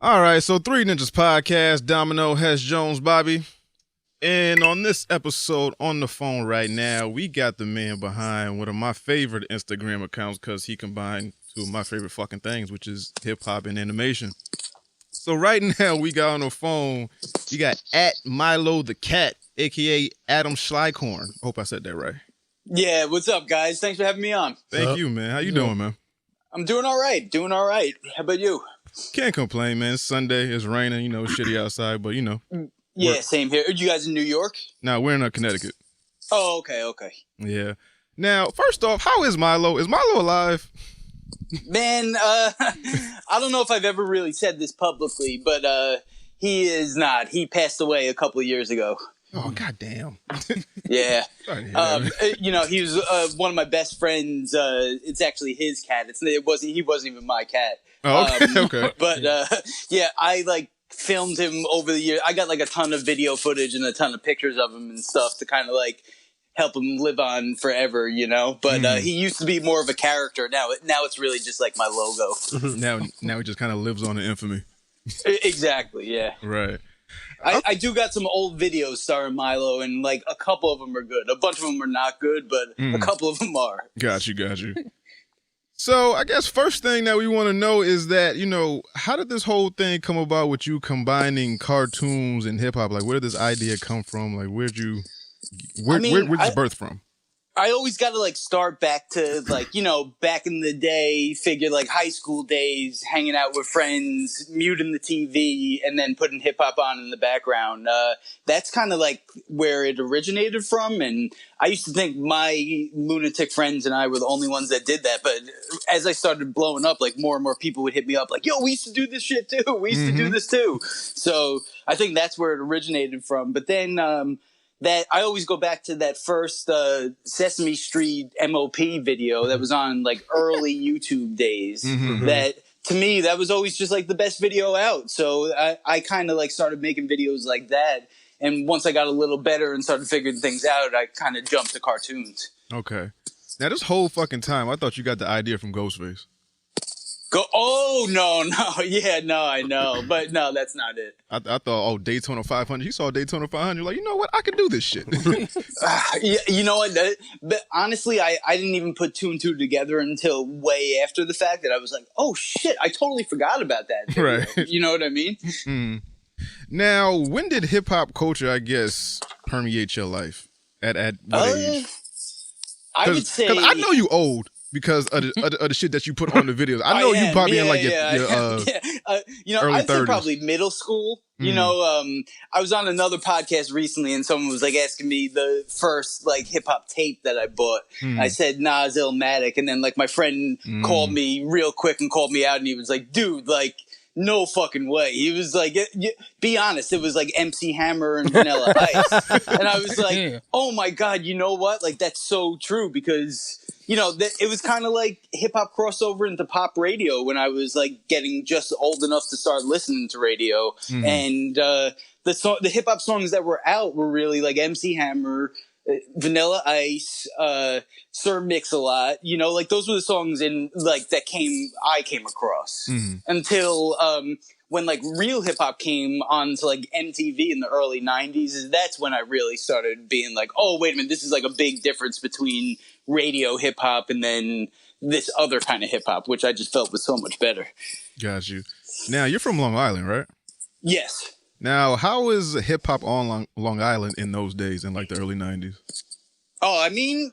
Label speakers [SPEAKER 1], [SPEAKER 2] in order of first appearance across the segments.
[SPEAKER 1] All right, so Three Ninjas Podcast, Domino, Hess, Jones, Bobby. And on this episode, on the phone right now, we got the man behind one of my favorite Instagram accounts because he combined two of my favorite fucking things, which is hip-hop and animation. So right now, we got on the phone, you got at Mylo The Cat, a.k.a. Adam Schleichhorn. Hope I said that right.
[SPEAKER 2] Yeah, what's up, guys? Thanks for having me on.
[SPEAKER 1] Thank you, man. How you doing, man?
[SPEAKER 2] I'm doing all right. How about you?
[SPEAKER 1] Can't complain, man. It's Sunday. It's raining. You know, shitty outside, but you know.
[SPEAKER 2] Yeah, same here. Are you guys in New York?
[SPEAKER 1] Now, we're in Connecticut.
[SPEAKER 2] Oh, okay.
[SPEAKER 1] Yeah. Now, first off, how is Mylo? Is Mylo alive?
[SPEAKER 2] Man, I don't know if I've ever really said this publicly, but he is not. He passed away a couple of years ago.
[SPEAKER 1] Oh, goddamn.
[SPEAKER 2] Yeah. He was one of my best friends. It's actually his cat. He wasn't even my cat.
[SPEAKER 1] Oh, okay. Okay.
[SPEAKER 2] But yeah, I filmed him over the years. I got a ton of video footage and a ton of pictures of him and stuff to kind of help him live on forever, you know. But he used to be more of a character. Now it's really just like my logo.
[SPEAKER 1] now he just kind of lives on in infamy.
[SPEAKER 2] Exactly. Yeah.
[SPEAKER 1] Right.
[SPEAKER 2] I do got some old videos starring Mylo, and a couple of them are good. A bunch of them are not good, but a couple of them are.
[SPEAKER 1] Got you. So I guess first thing that we want to know is that, how did this whole thing come about with you combining cartoons and hip hop? Like, where did this idea come from? Like, where'd this birth from?
[SPEAKER 2] I always got to start back to back in the day, figure high school days, hanging out with friends, muting the TV, and then putting hip hop on in the background. That's kind of where it originated from. And I used to think my lunatic friends and I were the only ones that did that. But as I started blowing up, more and more people would hit me up yo, we used to do this shit too. We used to do this too. So I think that's where it originated from. But then, that I always go back to that first Sesame Street MOP video that was on early YouTube days. That to me, that was always just the best video out. So I kind of started making videos like that. And once I got a little better and started figuring things out, I kind of jumped to cartoons.
[SPEAKER 1] Okay. Now this whole fucking time, I thought you got the idea from Ghostface.
[SPEAKER 2] Oh, no. Yeah, no, I know. But no, that's not it.
[SPEAKER 1] I thought, Daytona 500. You saw Daytona 500. You're like, you know what? I can do this shit.
[SPEAKER 2] Yeah, you know what? But honestly, I didn't even put two and two together until way after the fact that I was like, oh, shit, I totally forgot about that video. Right. You know what I mean?
[SPEAKER 1] Mm. Now, when did hip-hop culture, I guess, permeate your life? At what age?
[SPEAKER 2] I would say...
[SPEAKER 1] Because I know you old. Because of the shit that you put on the videos. I know you probably in your early
[SPEAKER 2] I'd
[SPEAKER 1] 30s.
[SPEAKER 2] say probably middle school. You know, I was on another podcast recently and someone was asking me the first hip hop tape that I bought. I said Nas Illmatic, and then my friend called me real quick and called me out, and he was like, dude, no fucking way. He was like, be honest, it was MC Hammer and Vanilla Ice. And I was like, oh my God, you know what? That's so true because, it was kind of hip hop crossover into pop radio when I was getting just old enough to start listening to radio. And the hip hop songs that were out were really MC Hammer, Vanilla Ice, Sir Mix-a-Lot, those were the songs I came across until when real hip hop came on to MTV in the early 90s. That's when I really started being oh, wait a minute, this is a big difference between radio hip hop and then this other kind of hip hop, which I just felt was so much better.
[SPEAKER 1] Got you. Now you're from Long Island, right?
[SPEAKER 2] Yes.
[SPEAKER 1] Now, how is hip hop on Long Island in those days in the early 90s?
[SPEAKER 2] Oh, I mean,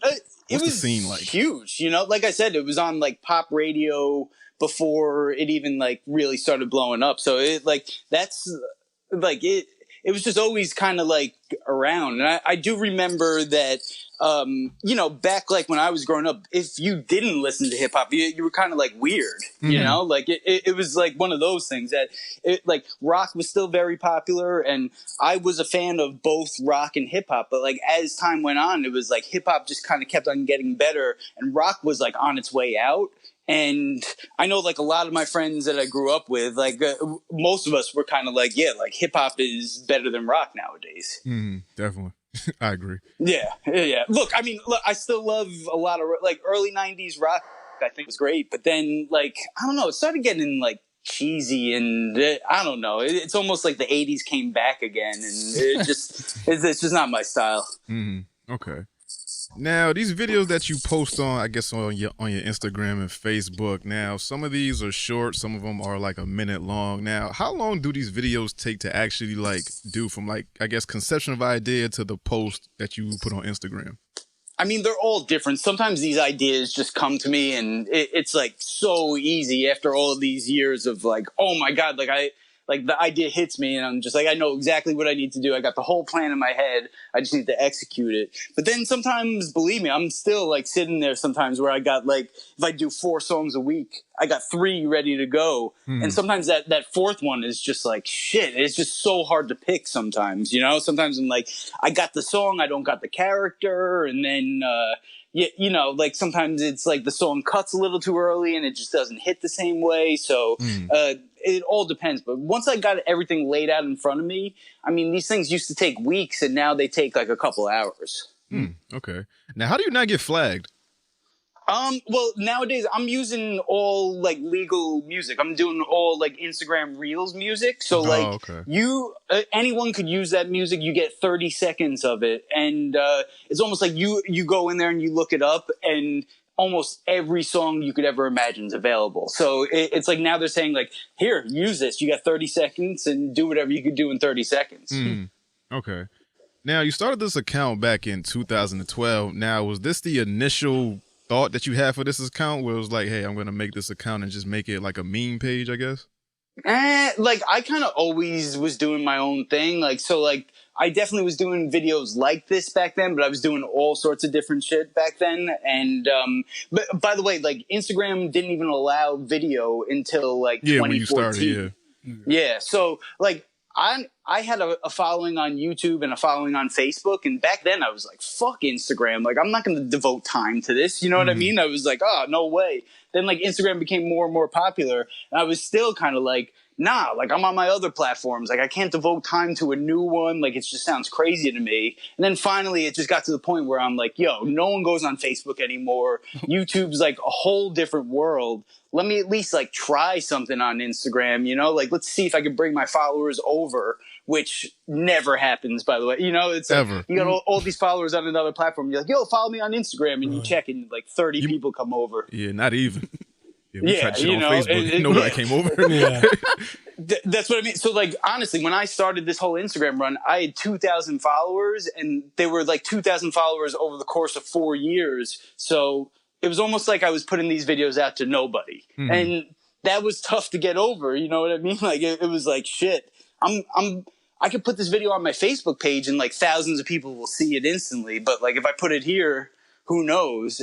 [SPEAKER 2] it was the scene huge. Like I said, it was on pop radio before it even really started blowing up. So it it was just always kind of around. And I do remember that, back when I was growing up, if you didn't listen to hip hop, you were kind of weird, you know, it was one of those things that rock was still very popular. And I was a fan of both rock and hip hop. But as time went on, it was hip hop just kind of kept on getting better and rock was on its way out. And I know a lot of my friends that I grew up with, most of us were kind of hip hop is better than rock nowadays.
[SPEAKER 1] Definitely. I agree.
[SPEAKER 2] Yeah. Look, I still love a lot of early 90s rock. I think was great. But then I don't know, it started getting cheesy, and I don't know. It's almost like the '80s came back again, and it's just not my style.
[SPEAKER 1] Okay. Now, these videos that you post on, I guess on your Instagram and Facebook. Now, some of these are short, some of them are like a minute long. Now, how long do these videos take to actually like do from like, I guess, conception of idea to the post that you put on Instagram?
[SPEAKER 2] I mean, they're all different. Sometimes these ideas just come to me, and it's like so easy after all of these years of like, oh my God, like the idea hits me, and I'm just like, I know exactly what I need to do. I got the whole plan in my head. I just need to execute it. But then sometimes, believe me, I'm still like sitting there sometimes where I got like, if I do 4 songs a week, I got 3 ready to go. And sometimes that 4th one is just like, shit, it's just so hard to pick sometimes, you know? Sometimes I'm like, I got the song, I don't got the character. And then, you know, like sometimes it's like the song cuts a little too early and it just doesn't hit the same way. So, it all depends. But once I got everything laid out in front of me, I mean, these things used to take weeks and now they take like a couple hours.
[SPEAKER 1] Okay. Now, how do you not get flagged?
[SPEAKER 2] Well, nowadays I'm using all like legal music. I'm doing all like Instagram Reels music. So like anyone could use that music. You get 30 seconds of it. And, it's almost like you go in there and you look it up, and almost every song you could ever imagine is available. So it's like now they're saying like, here, use this. You got 30 seconds and do whatever you could do in 30 seconds.
[SPEAKER 1] Okay. Now, you started this account back in 2012. Now, was this the initial thought that you had for this account where it was like, hey, I'm going to make this account and just make it like a meme page, I guess?
[SPEAKER 2] Like I kind of always was doing my own thing. Like, so like I definitely was doing videos like this back then, but I was doing all sorts of different shit back then. And, but by the way, like Instagram didn't even allow video until like 2014.
[SPEAKER 1] When you started,
[SPEAKER 2] Yeah. So like I had a following on YouTube and a following on Facebook. And back then I was like, fuck Instagram. Like, I'm not going to devote time to this. You know what I mean? I was like, oh, no way. Then like Instagram became more and more popular. And I was still kind of like, nah, like I'm on my other platforms. Like I can't devote time to a new one. Like it just sounds crazy to me. And then finally it just got to the point where I'm like, yo, no one goes on Facebook anymore. YouTube's like a whole different world. Let me at least like try something on Instagram, you know, like let's see if I can bring my followers over, which never happens, by the way. You know, it's like, you got all these followers on another platform. You're like, yo, follow me on Instagram, and you check and like 30 people come over.
[SPEAKER 1] Yeah, not even. We tried to shit on Facebook. Nobody came over.
[SPEAKER 2] That's what I mean. So, like, honestly, when I started this whole Instagram run, I had 2,000 followers, and they were like 2,000 followers over the course of 4 years. So it was almost like I was putting these videos out to nobody, and that was tough to get over. You know what I mean? Like, it was like, shit. I could put this video on my Facebook page, and like thousands of people will see it instantly. But like, if I put it here, who knows?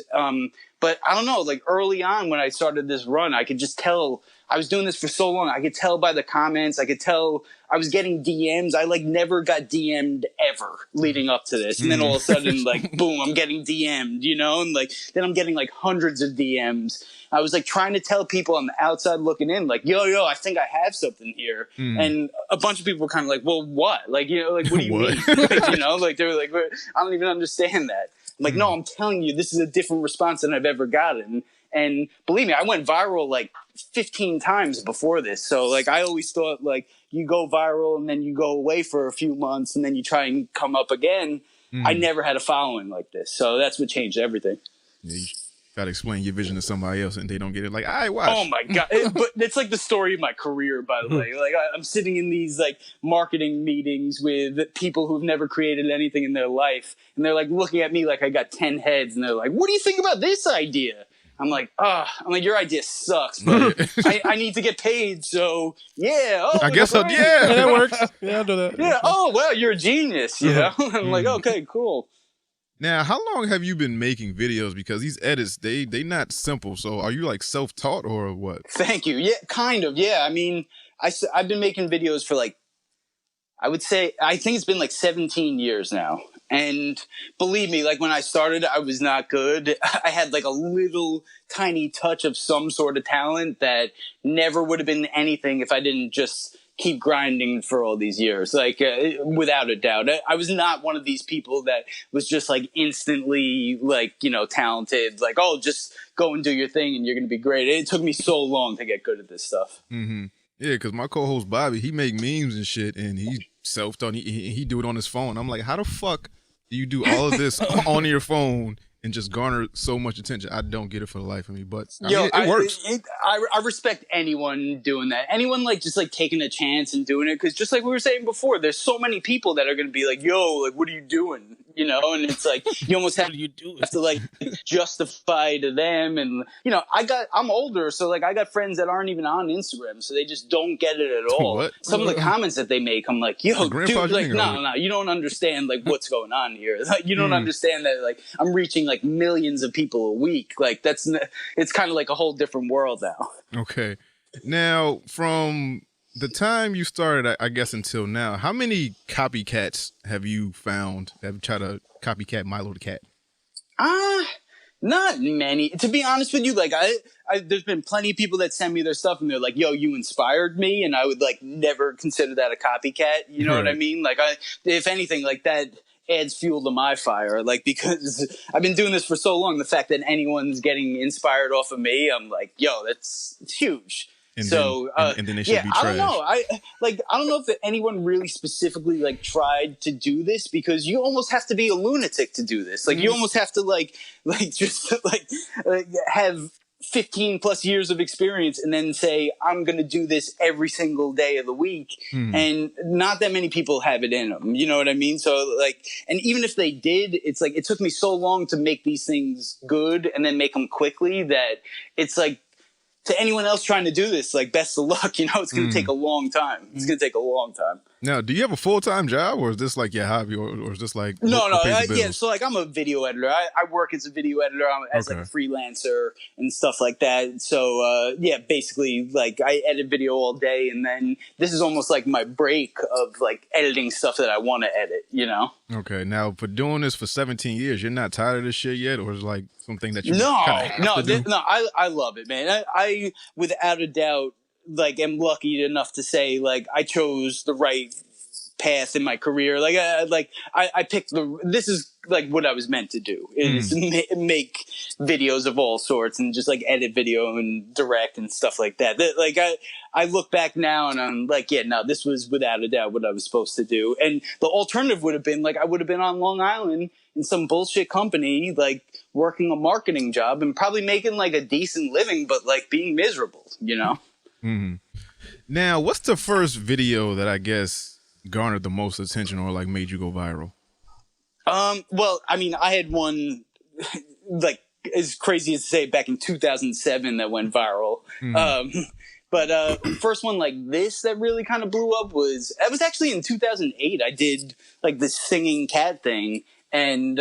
[SPEAKER 2] But I don't know, like early on when I started this run, I could just tell I was doing this for so long. I could tell by the comments. I could tell I was getting DMs. I like never got DM'd ever leading up to this. And then all of a sudden, like, boom, I'm getting DM'd, you know? And like, then I'm getting like hundreds of DMs. I was like trying to tell people on the outside looking in, like, yo, I think I have something here. And a bunch of people were kind of like, well, what? Like, you know, like, what do you mean? Like, you know, like they were like, I don't even understand that. I'm like, no, I'm telling you, this is a different response than I've ever gotten. And believe me, I went viral like 15 times before this. So like, I always thought like you go viral and then you go away for a few months and then you try and come up again. I never had a following like this. So that's what changed everything.
[SPEAKER 1] Yeah, you gotta explain your vision to somebody else and they don't get it. Like, I watch.
[SPEAKER 2] Oh my God. But it's like the story of my career, by the way. Like I'm sitting in these like marketing meetings with people who've never created anything in their life. And they're like looking at me like I got 10 heads. And they're like, what do you think about this idea? I'm like, your idea sucks, but I need to get paid. So yeah. Oh,
[SPEAKER 1] I guess so.
[SPEAKER 2] right.
[SPEAKER 1] Yeah,
[SPEAKER 3] that works. Yeah, I'll do that.
[SPEAKER 2] Yeah. Oh, well, you're a genius. You know? I'm like, okay, cool.
[SPEAKER 1] Now, how long have you been making videos? Because these edits, they not simple. So are you like self-taught or what?
[SPEAKER 2] Thank you. Yeah, kind of. Yeah. I mean, I've been making videos for like, I think it's been like 17 years now. And believe me, like when I started, I was not good. I had like a little tiny touch of some sort of talent that never would have been anything if I didn't just keep grinding for all these years, like without a doubt. I was not one of these people that was just like instantly like, you know, talented, like, oh, just go and do your thing and you're going to be great. It took me so long to get good at this stuff.
[SPEAKER 1] Mm-hmm. Yeah, because my co-host Bobby, he make memes and shit, and he self-taught. He do it on his phone. I'm like, how the fuck do you do all of this on your phone and just garner so much attention? I don't get it for the life of me, but it works.
[SPEAKER 2] I respect anyone doing that. Anyone like just like taking a chance and doing it, because just like we were saying before, there's so many people that are going to be like, "Yo, like, what are you doing?" You know, and it's like you almost have to like justify to them, and you know, I'm older, so like I got friends that aren't even on Instagram, so they just don't get it at all.
[SPEAKER 1] What?
[SPEAKER 2] Some of the comments that they make, I'm like, "Yo, dude, like, no, you don't understand like what's going on here. Like, you don't understand that like I'm reaching like millions of people a week. Like it's kind of like a whole different world now."
[SPEAKER 1] Okay, now from the time you started, I guess until now, how many copycats have you found that have tried to copycat Mylo the Cat?
[SPEAKER 2] Not many. To be honest with you, like I there's been plenty of people that send me their stuff and they're like, "Yo, you inspired me," and I would like never consider that a copycat. You know what I mean? Like if anything, like that adds fuel to my fire. Like because I've been doing this for so long, the fact that anyone's getting inspired off of me, I'm like, "Yo, it's huge."
[SPEAKER 1] And
[SPEAKER 2] so
[SPEAKER 1] then they should be trash.
[SPEAKER 2] I don't know. I don't know if anyone really specifically like tried to do this, because you almost have to be a lunatic to do this. Like you almost have to like just like have 15 plus years of experience and then say, I'm going to do this every single day of the week. And not that many people have it in them. You know what I mean? So like, and even if they did, it's like, it took me so long to make these things good and then make them quickly that it's like, to anyone else trying to do this, like, best of luck. You know, it's going to take a long time. It's going to take a long time.
[SPEAKER 1] Now, do you have a full-time job, or is this like your hobby, or is this like
[SPEAKER 2] no? Yeah, so like I'm a video editor. I work as a video editor as like a freelancer and stuff like that. So yeah, basically like I edit video all day, and then this is almost like my break of like editing stuff that I want to edit. You know?
[SPEAKER 1] Okay. Now, for doing this for 17 years, you're not tired of this shit yet, or is it like something that you
[SPEAKER 2] I love it, man. I without a doubt, like, am lucky enough to say, like, I chose the right path in my career. Like, I picked this is like what I was meant to do, is make videos of all sorts and just like edit video and direct and stuff like that. Like, I look back now and I'm like, yeah, no, this was without a doubt what I was supposed to do. And the alternative would have been like, I would have been on Long Island in some bullshit company, like working a marketing job and probably making like a decent living, but like being miserable, you know?
[SPEAKER 1] Now, what's the first video that I guess garnered the most attention or like made you go viral?
[SPEAKER 2] Well, I mean, I had one like as crazy as to say back in 2007 that went viral. But first one like this that really kind of blew up was actually in 2008. I did like this singing cat thing, and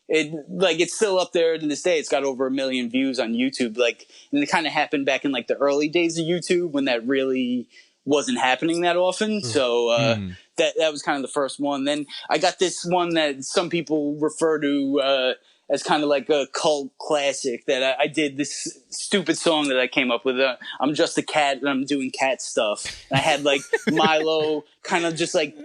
[SPEAKER 2] it's still up there to this day. It's got over 1 million views on YouTube. Like, and it kind of happened back in like the early days of YouTube when that really wasn't happening that often. So that was kind of the first one. Then I got this one that some people refer to as kind of like a cult classic that I did this stupid song that I came up with. I'm just a cat and I'm doing cat stuff. And I had like Mylo kind of just like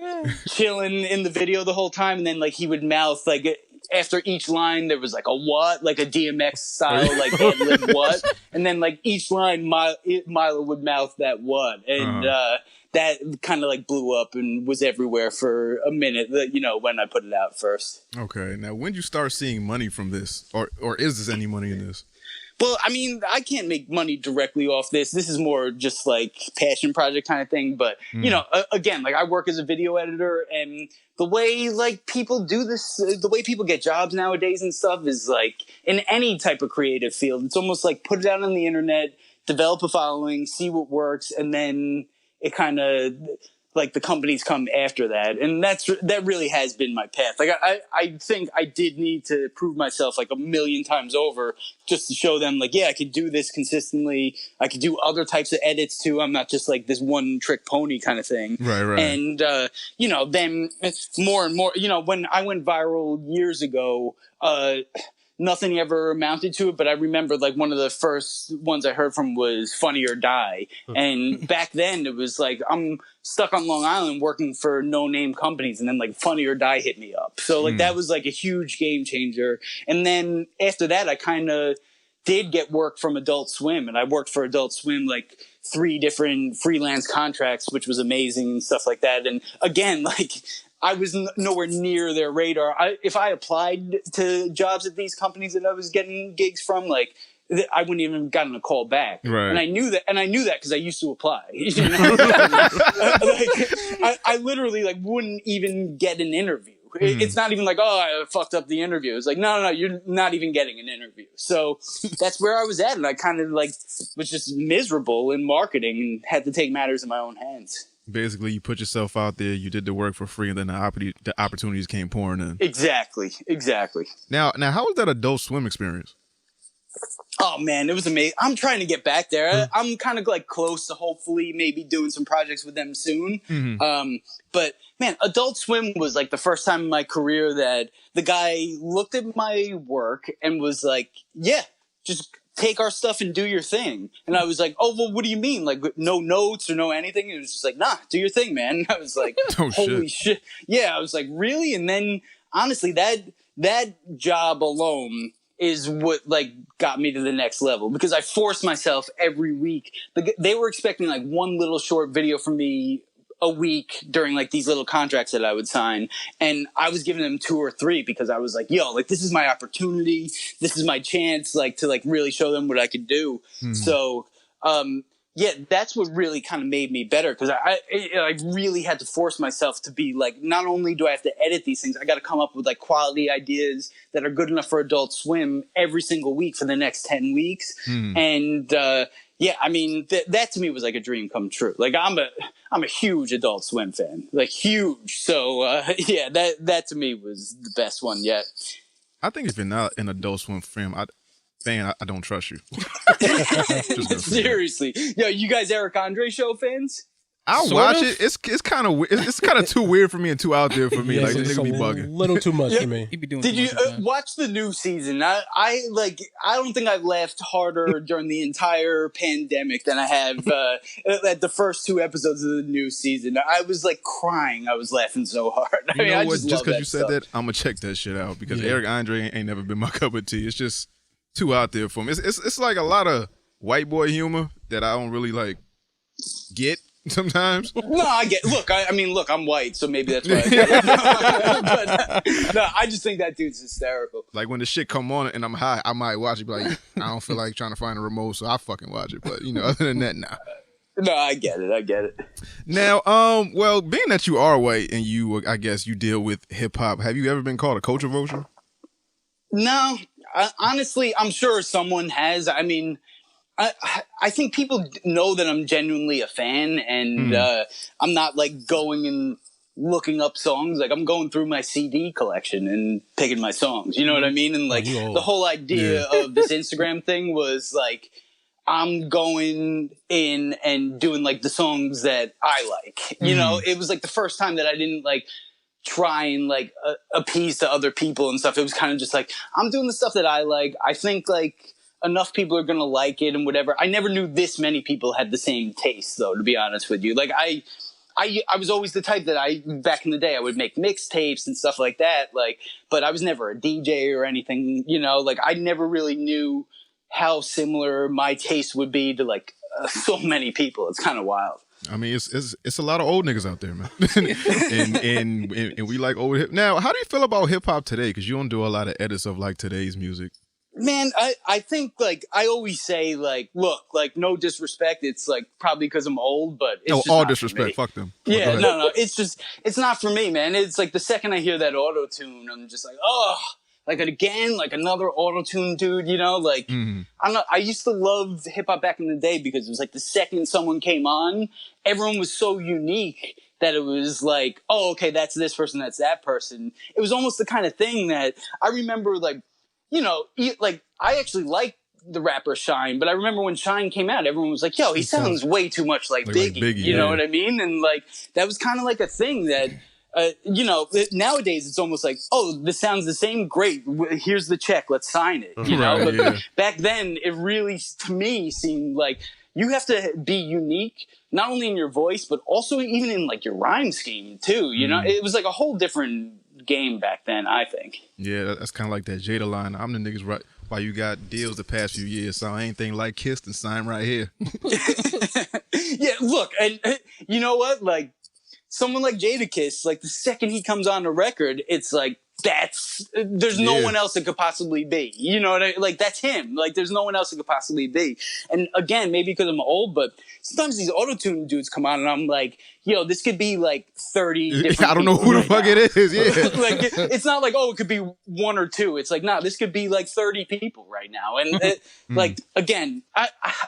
[SPEAKER 2] chilling in the video the whole time. And then like he would mouth like after each line there was like a what, like a DMX style, like ad lib what. And then like each line Mylo would mouth that what. And that kind of like blew up and was everywhere for a minute, you know, when I put it out first.
[SPEAKER 1] Okay. Now, when did you start seeing money from this? Or is there any money in this?
[SPEAKER 2] Well, I mean, I can't make money directly off this. This is more just like passion project kind of thing. But, you know, again, like I work as a video editor, and the way like people do this, the way people get jobs nowadays and stuff is like in any type of creative field. It's almost like put it out on the internet, develop a following, see what works, and then it kind of like the companies come after that. And that really has been my path. Like I think I did need to prove myself like 1 million times over just to show them like, yeah, I could do this consistently. I could do other types of edits too. I'm not just like this one trick pony kind of thing.
[SPEAKER 1] Right.
[SPEAKER 2] And, you know, then more and more, you know, when I went viral years ago, nothing ever amounted to it, but I remember like one of the first ones I heard from was Funny or Die. And back then it was like, I'm stuck on Long Island working for no name companies, and then like Funny or Die hit me up. So like that was like a huge game changer. And then after that, I kind of did get work from Adult Swim, and I worked for Adult Swim like 3 different freelance contracts, which was amazing and stuff like that. And again, like I was nowhere near their radar. If I applied to jobs at these companies that I was getting gigs from, like I wouldn't even have gotten a call back.
[SPEAKER 1] Right.
[SPEAKER 2] And I knew that because I used to apply. You know? I literally like wouldn't even get an interview. It's not even like, oh, I fucked up the interview. It's like, no, you're not even getting an interview. So that's where I was at. And I kind of like was just miserable in marketing and had to take matters in my own hands.
[SPEAKER 1] Basically, you put yourself out there, you did the work for free, and then the opportunities came pouring in.
[SPEAKER 2] Exactly.
[SPEAKER 1] Now, how was that Adult Swim experience?
[SPEAKER 2] Oh man, it was amazing. I'm trying to get back there. I'm kind of like close to hopefully maybe doing some projects with them soon. But man, Adult Swim was like the first time in my career that the guy looked at my work and was like, yeah, just take our stuff and do your thing. And I was like, oh, well, what do you mean? Like no notes or no anything? It was just like, nah, do your thing, man. And I was like, holy shit. Yeah, I was like, really? And then honestly, that job alone is what like got me to the next level, because I forced myself every week. They were expecting like one little short video from me a week during like these little contracts that I would sign. And I was giving them 2 or 3 because I was like, yo, like this is my opportunity. This is my chance like to like really show them what I could do. So, yeah, that's what really kind of made me better, because I really had to force myself to be like, not only do I have to edit these things, I got to come up with like quality ideas that are good enough for Adult Swim every single week for the next 10 weeks. And yeah, I mean, that to me was like a dream come true. Like I'm a huge Adult Swim fan, like huge. So yeah, that to me was the best one yet.
[SPEAKER 1] I think if you're not an Adult Swim fan, I don't trust you.
[SPEAKER 2] Seriously. Yo, you guys Eric Andre show fans?
[SPEAKER 1] I'll watch it. It's kind of too weird for me and too out there for me.
[SPEAKER 3] Yeah,
[SPEAKER 1] like this nigga be bugging.
[SPEAKER 3] A little too much for me.
[SPEAKER 2] Did you watch the new season? I don't think I've laughed harder during the entire pandemic than I have at the first 2 episodes of the new season. I was like crying. I was laughing so hard.
[SPEAKER 1] You know what? Just because you said that, I'm gonna check that shit out, because Eric Andre ain't never been my cup of tea. It's just too out there for me. It's like a lot of white boy humor that I don't really like get sometimes.
[SPEAKER 2] No, I get. Look, I mean, I'm white, so maybe that's why. I get it. But, no, I just think that dude's hysterical.
[SPEAKER 1] Like when the shit come on and I'm high, I might watch it. Be like, I don't feel like trying to find a remote, so I fucking watch it. But other than that, nah.
[SPEAKER 2] No, I get it.
[SPEAKER 1] Now, well, being that you are white and you, I guess, you deal with hip hop, have you ever been called a culture vulture?
[SPEAKER 2] No, honestly, I'm sure someone has. I mean, I think people know that I'm genuinely a fan, and I'm not like going and looking up songs. Like I'm going through my CD collection and picking my songs. You know what I mean? And like the whole idea of this Instagram thing was like, I'm going in and doing like the songs that I like. You know, it was like the first time that I didn't like try and like appease to other people and stuff. It was kind of just like, I'm doing the stuff that I like. I think like enough people are gonna like it and whatever. I never knew this many people had the same taste, though, to be honest with you. Like I was always the type that back in the day I would make mixtapes and stuff like that, like, but I was never a DJ or anything, like I never really knew how similar my taste would be to like so many people. It's kind of wild.
[SPEAKER 1] I mean, it's a lot of old niggas out there, man. and we like old hip. Now, how do you feel about hip hop today? Because you don't do a lot of edits of like today's music.
[SPEAKER 2] Man, I think like I always say like, look, like no disrespect. It's like probably because I'm old, but it's
[SPEAKER 1] all disrespect. Fuck them.
[SPEAKER 2] Yeah, no. It's not for me, man. It's like the second I hear that auto tune, I'm just like, oh, like again, like another auto tune, dude. Like I used to love hip hop back in the day because it was like the second someone came on, everyone was so unique that it was like, oh, okay, that's this person, that's that person. It was almost the kind of thing that I remember like. Like I actually like the rapper Shine, but I remember when Shine came out, everyone was like, yo, he sounds way too much like Biggie. You know what I mean? And like, that was kind of like a thing that you know, nowadays it's almost like, oh, this sounds the same. Great. Here's the check. Let's sign it. You know, but back then it really, to me, seemed like you have to be unique, not only in your voice, but also even in like your rhyme scheme too. You know, it was like a whole different game back then, I think.
[SPEAKER 1] Yeah, that's kind of like that Jada line. I'm the niggas right. Why you got deals the past few years, so anything like kissed and signed right here.
[SPEAKER 2] Yeah, look, and you know what? Like, someone like Jadakiss, like the second he comes on the record, it's like there's no one else that could possibly be. You know what I mean? Like, that's him. Like, there's no one else that could possibly be. And again, maybe because I'm old, but sometimes these auto-tune dudes come on and I'm like, yo, this could be like 30 different
[SPEAKER 1] I don't know who the fuck it is. Yeah.
[SPEAKER 2] Like, it's not like, oh, it could be one or two. It's like, nah, this could be like 30 people right now. And like, again,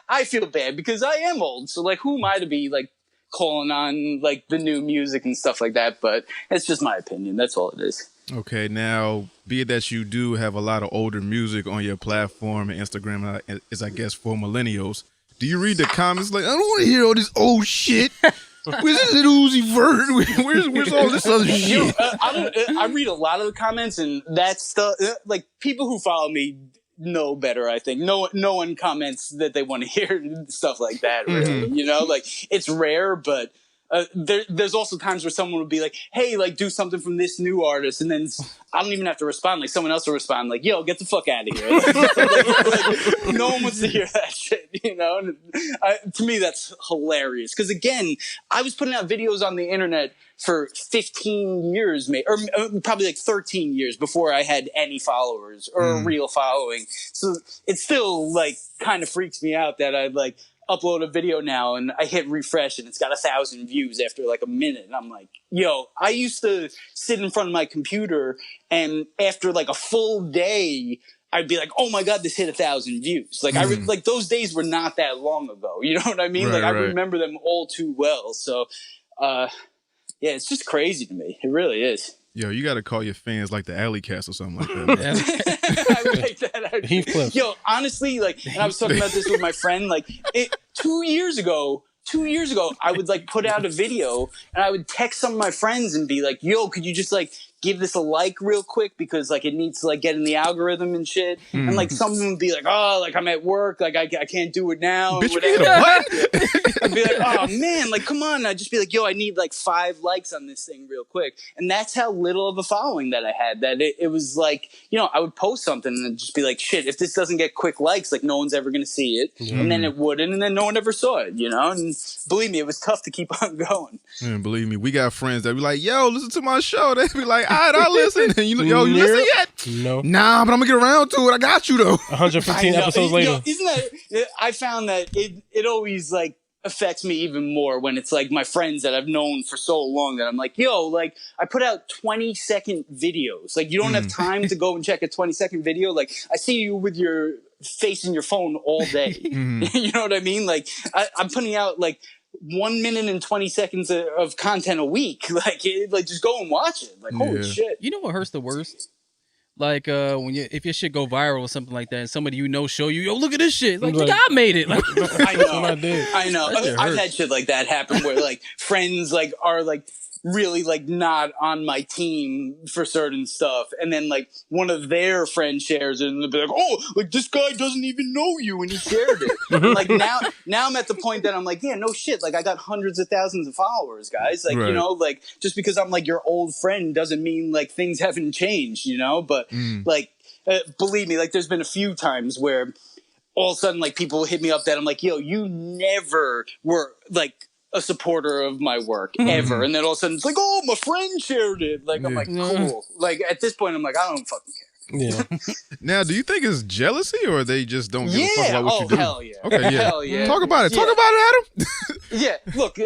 [SPEAKER 2] I feel bad because I am old. So like, who am I to be like calling on like the new music and stuff like that? But it's just my opinion. That's all it is.
[SPEAKER 1] Okay, now, be it that you do have a lot of older music on your platform and Instagram is, I guess, for millennials, do you read the comments like, I don't want to hear all this old shit? Where's this little Uzi Vert? Where's all this other shit?
[SPEAKER 2] I read a lot of the comments, and that's stuff, like, people who follow me know better, I think. No one comments that they want to hear stuff like that, really. You know, like, it's rare, but there's also times where someone will be like, hey, like, do something from this new artist, and then I don't even have to respond. Like, someone else will respond like, yo, get the fuck out of here. Like, no one wants to hear that shit, you know? And to me, that's hilarious. Because, again, I was putting out videos on the internet for 15 years, or probably like 13 years before I had any followers or a real following. So it still, like, kind of freaks me out that I'd, like, upload a video now and I hit refresh and it's got 1,000 views after like a minute. And I'm like, yo, I used to sit in front of my computer and after like a full day, I'd be like, oh my God, this hit 1,000 views. Like like those days were not that long ago. You know what I mean?
[SPEAKER 1] Right,
[SPEAKER 2] like I remember them all too well. So, yeah, it's just crazy to me. It really is.
[SPEAKER 1] Yo, you got to call your fans like the Alley Cats or something like that.
[SPEAKER 2] I like that. Yo, honestly, like, and I was talking about this with my friend, like, 2 years ago, I would, like, put out a video, and I would text some of my friends and be like, yo, could you just, like, give this a like real quick because, like, it needs to, like, get in the algorithm and shit. And, like, some of them would be like, oh, like, I'm at work, like, I can't do it now.
[SPEAKER 1] Bitch, you hit a button?
[SPEAKER 2] I'd be like, oh, man, like, come on. I'd just be like, yo, I need, like, 5 likes on this thing real quick. And that's how little of a following that I had, that it was, like, you know, I would post something and just be like, shit, if this doesn't get quick likes, like, no one's ever going to see it. And then it wouldn't, and then no one ever saw it, you know? And believe me, it was tough to keep on going.
[SPEAKER 1] And believe me, we got friends that be like, yo, listen to my show. They be like, all right, I'll listen. And you listen yet?
[SPEAKER 3] No.
[SPEAKER 1] Nah, but I'm going to get around to it. I got you, though.
[SPEAKER 3] 115 episodes later.
[SPEAKER 2] Yo, isn't that, I found that it always, like, affects me even more when it's like my friends that I've known for so long that I'm like, yo, like, I put out 20-second videos. Like, you don't have time to go and check a 20-second video. Like, I see you with your face in your phone all day. You know what I mean? Like, I'm putting out like 1 minute and 20 seconds of content a week. Like, just go and watch it. Like, holy shit.
[SPEAKER 4] You know what hurts the worst? Like if your shit go viral or something like that, and somebody you know show you, yo, look at this shit. Like, I made it. Like,
[SPEAKER 2] I know. I've had shit like that happen where like friends like are like really like not on my team for certain stuff, and then like one of their friends shares it and they'll be like, oh, like this guy doesn't even know you and he shared it. Like now I'm at the point that I'm like, yeah, no shit, like I got hundreds of thousands of followers, guys. Like, you know, like just because I'm like your old friend doesn't mean like things haven't changed, you know. But like believe me, like there's been a few times where all of a sudden like people hit me up that I'm like, yo, you never were like a supporter of my work ever. And then all of a sudden it's like, oh, my friend shared it. Like, I'm like, cool. Like at this point I'm like, I don't fucking care.
[SPEAKER 3] Yeah.
[SPEAKER 1] Now, do you think it's jealousy or they just don't give a fuck about what you do?
[SPEAKER 2] Hell yeah.
[SPEAKER 1] Okay, yeah.
[SPEAKER 2] Hell yeah.
[SPEAKER 1] Talk about it. Talk about it, Adam.
[SPEAKER 2] Yeah. Look,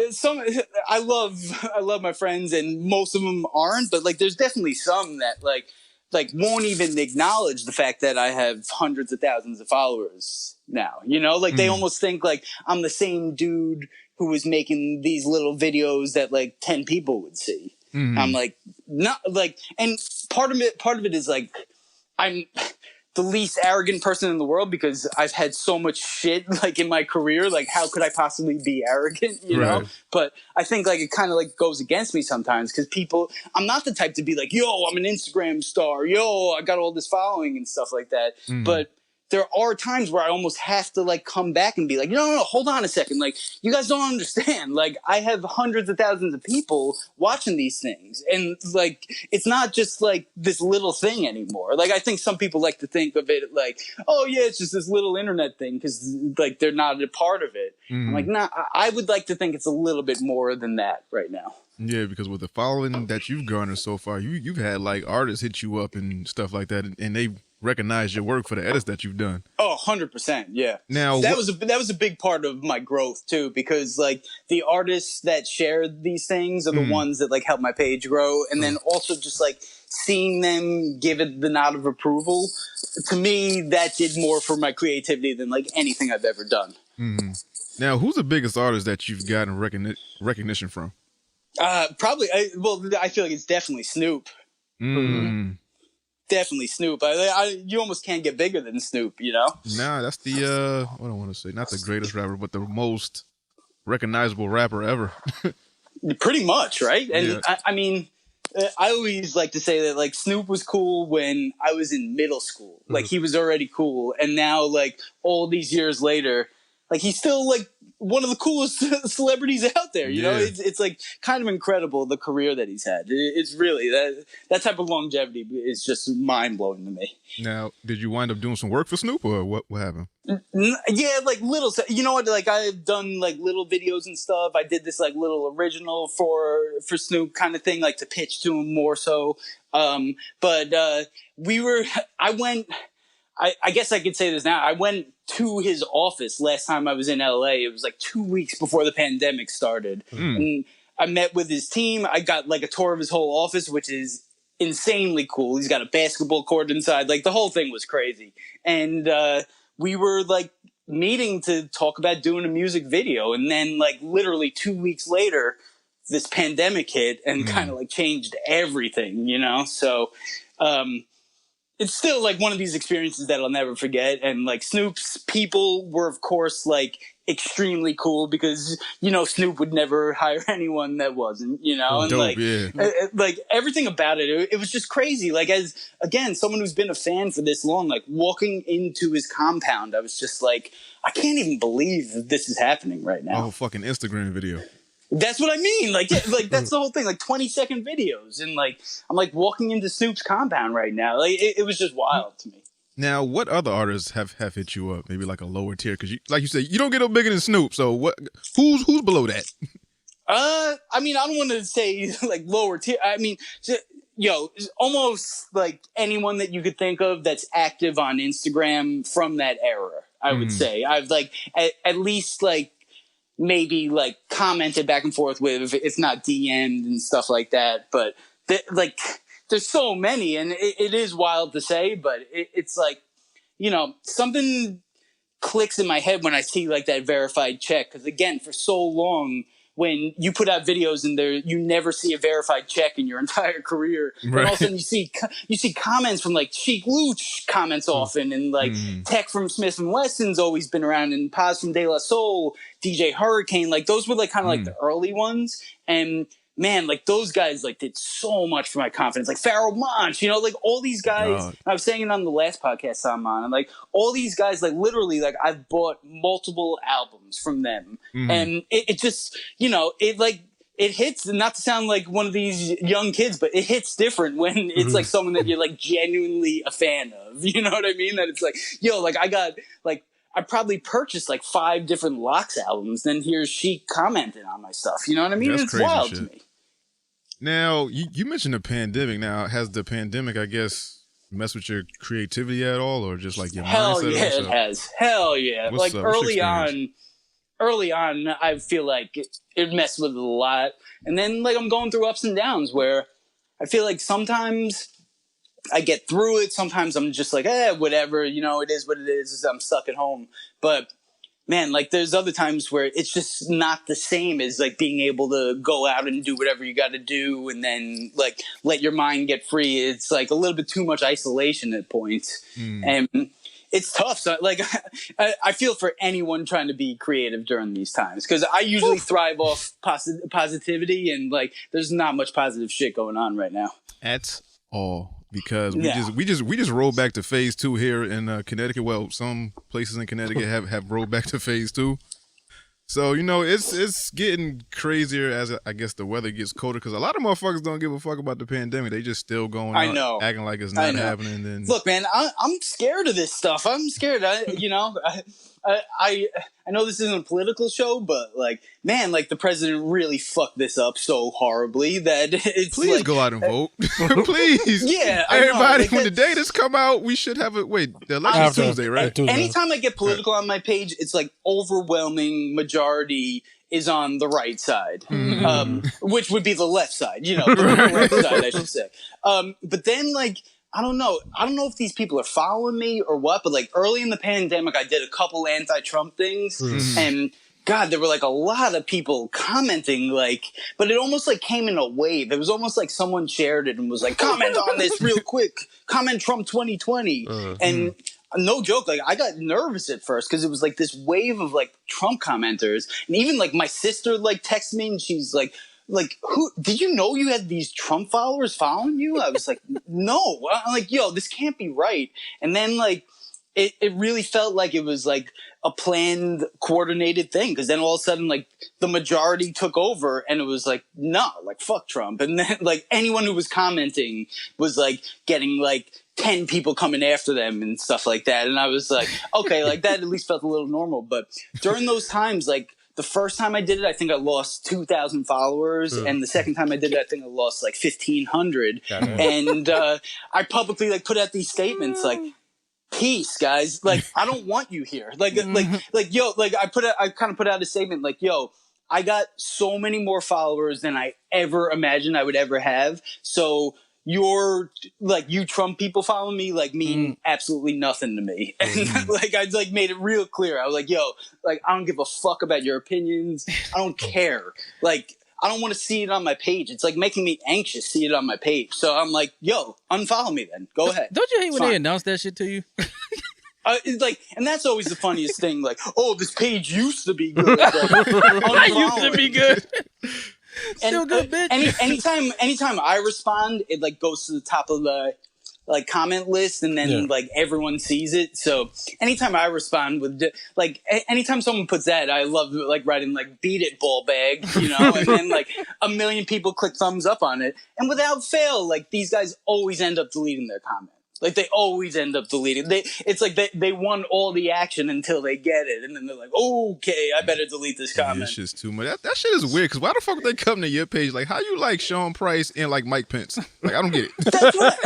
[SPEAKER 2] I love my friends and most of them aren't, but like there's definitely some that like won't even acknowledge the fact that I have hundreds of thousands of followers now. You know, like they almost think like I'm the same dude who was making these little videos that like 10 people would see. I'm like, not like, and part of it is like, the least arrogant person in the world because I've had so much shit like in my career. Like, how could I possibly be arrogant, you know? But I think like it kind of like goes against me sometimes because I'm not the type to be like, yo, I'm an Instagram star. Yo, I got all this following and stuff like that. But there are times where I almost have to like come back and be like, no, hold on a second. Like, you guys don't understand. Like, I have hundreds of thousands of people watching these things. And like, it's not just like this little thing anymore. Like, I think some people like to think of it like, oh yeah, it's just this little internet thing because like they're not a part of it. I'm like, nah, I would like to think it's a little bit more than that right now.
[SPEAKER 1] Yeah, because with the following that you've garnered so far, you've had like artists hit you up and stuff like that, and they recognize your work for the edits that you've done.
[SPEAKER 2] Oh, 100%. Yeah.
[SPEAKER 1] Now
[SPEAKER 2] that was a big part of my growth too, because like the artists that share these things are the ones that like help my page grow. And then also just like seeing them give it the nod of approval, to me, that did more for my creativity than like anything I've ever done.
[SPEAKER 1] Now, who's the biggest artist that you've gotten recognition from?
[SPEAKER 2] Probably, I feel like it's definitely Snoop. Definitely Snoop. You almost can't get bigger than Snoop, you know?
[SPEAKER 1] Nah, that's the, what I want to say, not the greatest rapper, but the most recognizable rapper ever.
[SPEAKER 2] Pretty much, right? And yeah. I mean, I always like to say that, like, Snoop was cool when I was in middle school. Like, he was already cool. And now, like, all these years later, like, he's still, like, one of the coolest celebrities out there, you know? It's like kind of incredible, the career that he's had. It's really, that type of longevity is just mind-blowing to me.
[SPEAKER 1] Now, did you wind up doing some work for Snoop, or what happened?
[SPEAKER 2] Yeah, like little, you know what, like I've done like little videos and stuff. I did this like little original for Snoop kind of thing, like to pitch to him more so. But I guess I could say this now. I went to his office last time I was in LA. It was like 2 weeks before the pandemic started. And I met with his team. I got like a tour of his whole office, which is insanely cool. He's got a basketball court inside. Like the whole thing was crazy. And we were like meeting to talk about doing a music video. And then like literally 2 weeks later, this pandemic hit and kind of like changed everything, you know? So, it's still like one of these experiences that I'll never forget. And like Snoop's people were, of course, like extremely cool because, you know, Snoop would never hire anyone that wasn't, you know, and
[SPEAKER 1] dope,
[SPEAKER 2] like everything about it was just crazy. Like, as again, someone who's been a fan for this long, like walking into his compound, I was just like, I can't even believe that this is happening right now.
[SPEAKER 1] Oh, fucking Instagram video.
[SPEAKER 2] That's what I mean. Like, like that's the whole thing. Like 20-second videos, and like I'm like walking into Snoop's compound right now. Like it was just wild to me.
[SPEAKER 1] Now, what other artists have hit you up? Maybe like a lower tier, because like you said, you don't get no bigger than Snoop. So what? Who's below that?
[SPEAKER 2] I mean, I don't want to say like lower tier. I mean, almost like anyone that you could think of that's active on Instagram from that era. I would say I've like at least like. Maybe like commented back and forth with, if not DM'd and stuff like that. But like, there's so many, and it is wild to say, but it's like, you know, something clicks in my head when I see like that verified check. Because again, for so long, when you put out videos and you never see a verified check in your entire career. Right. And all of a sudden you see comments from like Chic Luch comments often, and like Tech from Smith & Wesson's always been around, and Paz from De La Soul, DJ Hurricane, like those were like kind of like the early ones. And man, like those guys like did so much for my confidence. Like Pharoah Monch, you know, like all these guys. I was saying it on the last podcast I'm on, and like all these guys, like literally, like I've bought multiple albums from them, and it just, you know, it hits. Not to sound like one of these young kids, but it hits different when it's like someone that you're like genuinely a fan of. You know what I mean? That it's like, yo, like I probably purchased like 5 different Locks albums. Then here's Chic commenting on my stuff. You know what I mean?
[SPEAKER 1] That's
[SPEAKER 2] it's
[SPEAKER 1] crazy
[SPEAKER 2] wild
[SPEAKER 1] shit
[SPEAKER 2] to me.
[SPEAKER 1] Now, you mentioned the pandemic. Now, has the pandemic, I guess, messed with your creativity at all, or just like your mindset?
[SPEAKER 2] Hell yeah, it has. Hell yeah.
[SPEAKER 1] What's
[SPEAKER 2] like
[SPEAKER 1] up?
[SPEAKER 2] early on, I feel like it messed with it a lot. And then like I'm going through ups and downs where I feel like sometimes I get through it. Sometimes I'm just like, whatever, you know, it is what it is. I'm stuck at home. But man, like there's other times where it's just not the same as like being able to go out and do whatever you got to do and then like let your mind get free. It's like a little bit too much isolation at points. And it's tough. So like I feel for anyone trying to be creative during these times because I usually thrive off positivity and like there's not much positive shit going on right now.
[SPEAKER 1] That's all. Because we just rolled back to phase 2 here in Connecticut. Well, some places in Connecticut have rolled back to phase 2. So it's getting crazier as I guess the weather gets colder. Because a lot of motherfuckers don't give a fuck about the pandemic. They just still going out acting like it's not happening. Then
[SPEAKER 2] look, man, I'm scared of this stuff. I'm scared. I know this isn't a political show, but like, man, like the president really fucked this up so horribly that it's
[SPEAKER 1] please
[SPEAKER 2] like,
[SPEAKER 1] go out and vote. Please.
[SPEAKER 2] Yeah.
[SPEAKER 1] Everybody, when the datas come out, we should have it. Wait, the election's Tuesday, right?
[SPEAKER 2] Tuesday. Anytime I get political on my page, it's like overwhelming majority is on the right side, which would be the left side, the right side, I should say. But then like, I don't know if these people are following me or what, but like early in the pandemic, I did a couple anti-Trump things and God, there were like a lot of people commenting like, but it almost like came in a wave. It was almost like someone shared it and was like, comment on this real quick, comment Trump 2020. And no joke, like I got nervous at first because it was like this wave of like Trump commenters. And even like my sister like texted me and she's like, who did you know you had these Trump followers following you? I was like, no. I'm like, yo, this can't be right. And then like it really felt like it was like a planned, coordinated thing. Because then all of a sudden, like the majority took over, and it was like, no, like fuck Trump. And then like anyone who was commenting was like getting like 10 people coming after them and stuff like that. And I was like, okay, like that at least felt a little normal. But during those times, like. The first time I did it, I think I lost 2,000 followers. And the second time I did it, I think I lost like 1,500. And I publicly like put out these statements like, peace, guys. Like, I don't want you here. Like, yo, like I kind of put out a statement like, yo, I got so many more followers than I ever imagined I would ever have. So you Trump people following me like mean absolutely nothing to me. And like I like made it real clear. I was like, yo, like I don't give a fuck about your opinions. I don't care. Like I don't want to see it on my page. It's like making me anxious see it on my page. So I'm like, yo, unfollow me then. Go ahead.
[SPEAKER 4] Don't you hate when they announce that shit to you?
[SPEAKER 2] It's like, and that's always the funniest thing. Like, oh, this page used to be good. Like,
[SPEAKER 4] I used to be good. Still good, bitch.
[SPEAKER 2] Anytime I respond, it like goes to the top of the like comment list, and then like everyone sees it. So anytime I respond with like anytime someone puts that, I love like writing like "beat it, ball bag," and then like 1 million people click thumbs up on it, and without fail, like these guys always end up deleting their comment. Like they always end up deleting. It's like they won all the action until they get it, and then they're like, "Okay, I better delete this comment."
[SPEAKER 1] This shit's too much. That shit is weird. Because why the fuck would they come to your page? Like, how you like Sean Price and like Mike Pence? Like, I don't get it.
[SPEAKER 2] That's what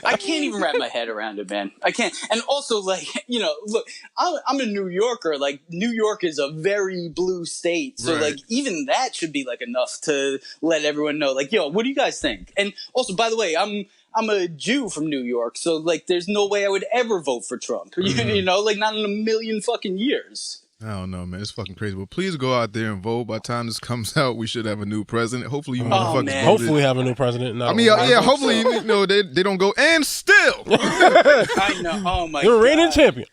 [SPEAKER 2] I can't even wrap my head around it, man. I can't. And also, like, look, I'm a New Yorker. Like, New York is a very blue state, so like even that should be like enough to let everyone know. Like, yo, what do you guys think? And also, by the way, I'm a Jew from New York, so like there's no way I would ever vote for Trump. Like not in a million fucking years.
[SPEAKER 1] I don't know, man. It's fucking crazy. But please go out there and vote. By the time this comes out, we should have a new president. Hopefully, you motherfuckers voted.
[SPEAKER 3] Hopefully, we have a new president.
[SPEAKER 1] I mean, hopefully, they don't go. And still,
[SPEAKER 2] I know. Oh my god,
[SPEAKER 3] you're a reigning champion.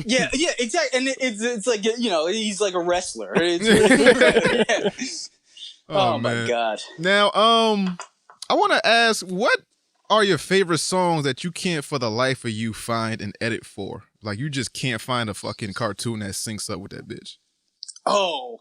[SPEAKER 2] yeah, exactly. And it's like he's like a wrestler. Oh my god.
[SPEAKER 1] Now, I want to ask, what are your favorite songs that you can't for the life of you find and edit for? Like, you just can't find a fucking cartoon that syncs up with that bitch.
[SPEAKER 2] Oh,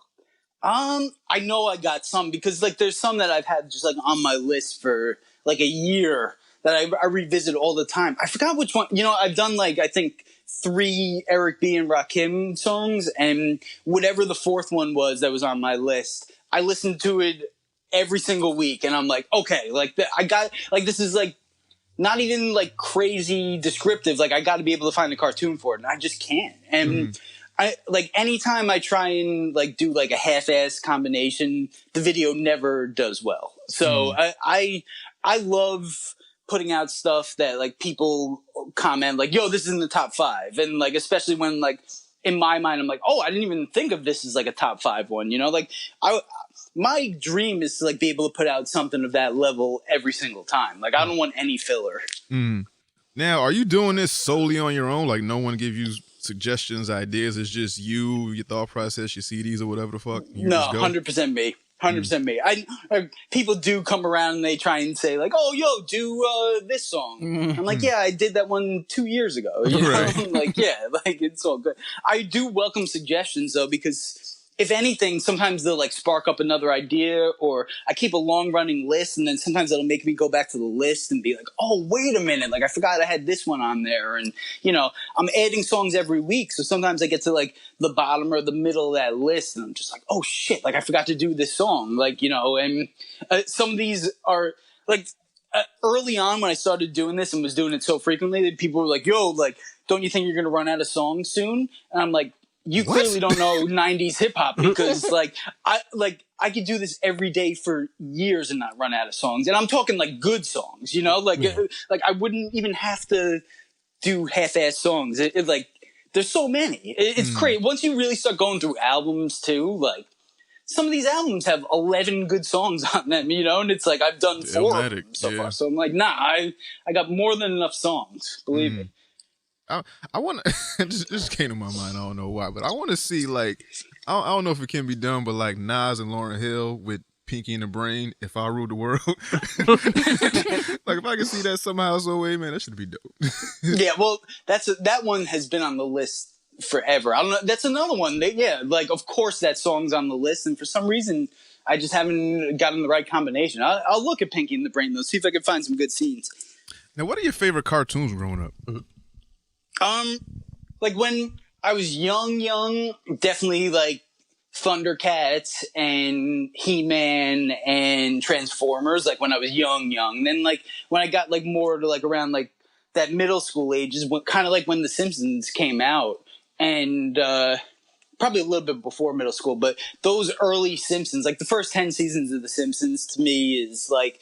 [SPEAKER 2] I know I got some because like there's some that I've had just like on my list for like a year that I revisit all the time. I forgot which one. I've done like I think 3 Eric B and Rakim songs, and whatever the 4th one was that was on my list, I listened to it every single week, and I'm like, okay, like I got like this is like not even like crazy descriptive. Like I got to be able to find a cartoon for it, and I just can't. And I like anytime I try and like do like a half-ass combination, the video never does well. So I love putting out stuff that like people comment like, yo, this is in the top 5, and like especially when like in my mind, I'm like, oh, I didn't even think of this as like a top 5 one, you know? Like, my dream is to like be able to put out something of that level every single time. Like, I don't want any filler.
[SPEAKER 1] Now, are you doing this solely on your own? Like, no one give you suggestions, ideas? It's just you, your thought process, your CDs or whatever the fuck?
[SPEAKER 2] No, 100% me. 100% me. People do come around and they try and say like, "Oh, yo, do this song." I'm like, "Yeah, I did that one 2 years ago." You know?
[SPEAKER 1] Right.
[SPEAKER 2] Like, yeah, like it's all good. I do welcome suggestions though, because if anything, sometimes they'll like spark up another idea, or I keep a long running list, and then sometimes it'll make me go back to the list and be like, "Oh, wait a minute! Like I forgot I had this one on there." And you know, I'm adding songs every week, so sometimes I get to like the bottom or the middle of that list, and I'm just like, "Oh shit! Like I forgot to do this song." Like, you know, and some of these are like early on when I started doing this and was doing it so frequently that people were like, "Yo, like, don't you think you're gonna run out of songs soon?" And I'm like, you clearly don't know 90s hip hop, because I could do this every day for years and not run out of songs. And I'm talking like good songs, you know, like I wouldn't even have to do half-ass songs. Like there's so many. It's crazy. Once you really start going through albums too, like some of these albums have 11 good songs on them, you know, and it's like I've done 4 of them so far. So I'm like, nah, I got more than enough songs, believe me.
[SPEAKER 1] I want to. This came to my mind. I don't know why, but I want to see like I don't know if it can be done, but like Nas and Lauryn Hill with Pinky and the Brain. If I Ruled the World, like if I can see that somehow, some way, man, that should be dope.
[SPEAKER 2] Yeah, well, that one has been on the list forever. I don't know. That's another one. Like of course that song's on the list, and for some reason I just haven't gotten the right combination. I'll look at Pinky and the Brain though, see if I can find some good scenes.
[SPEAKER 1] Now, what are your favorite cartoons growing up?
[SPEAKER 2] Like when I was young, definitely like Thundercats and He-Man and Transformers, like when I was young. Then like when I got like more to like around like that middle school age is kind of like when The Simpsons came out, and probably a little bit before middle school, but those early Simpsons, like the first 10 seasons of The Simpsons to me is like,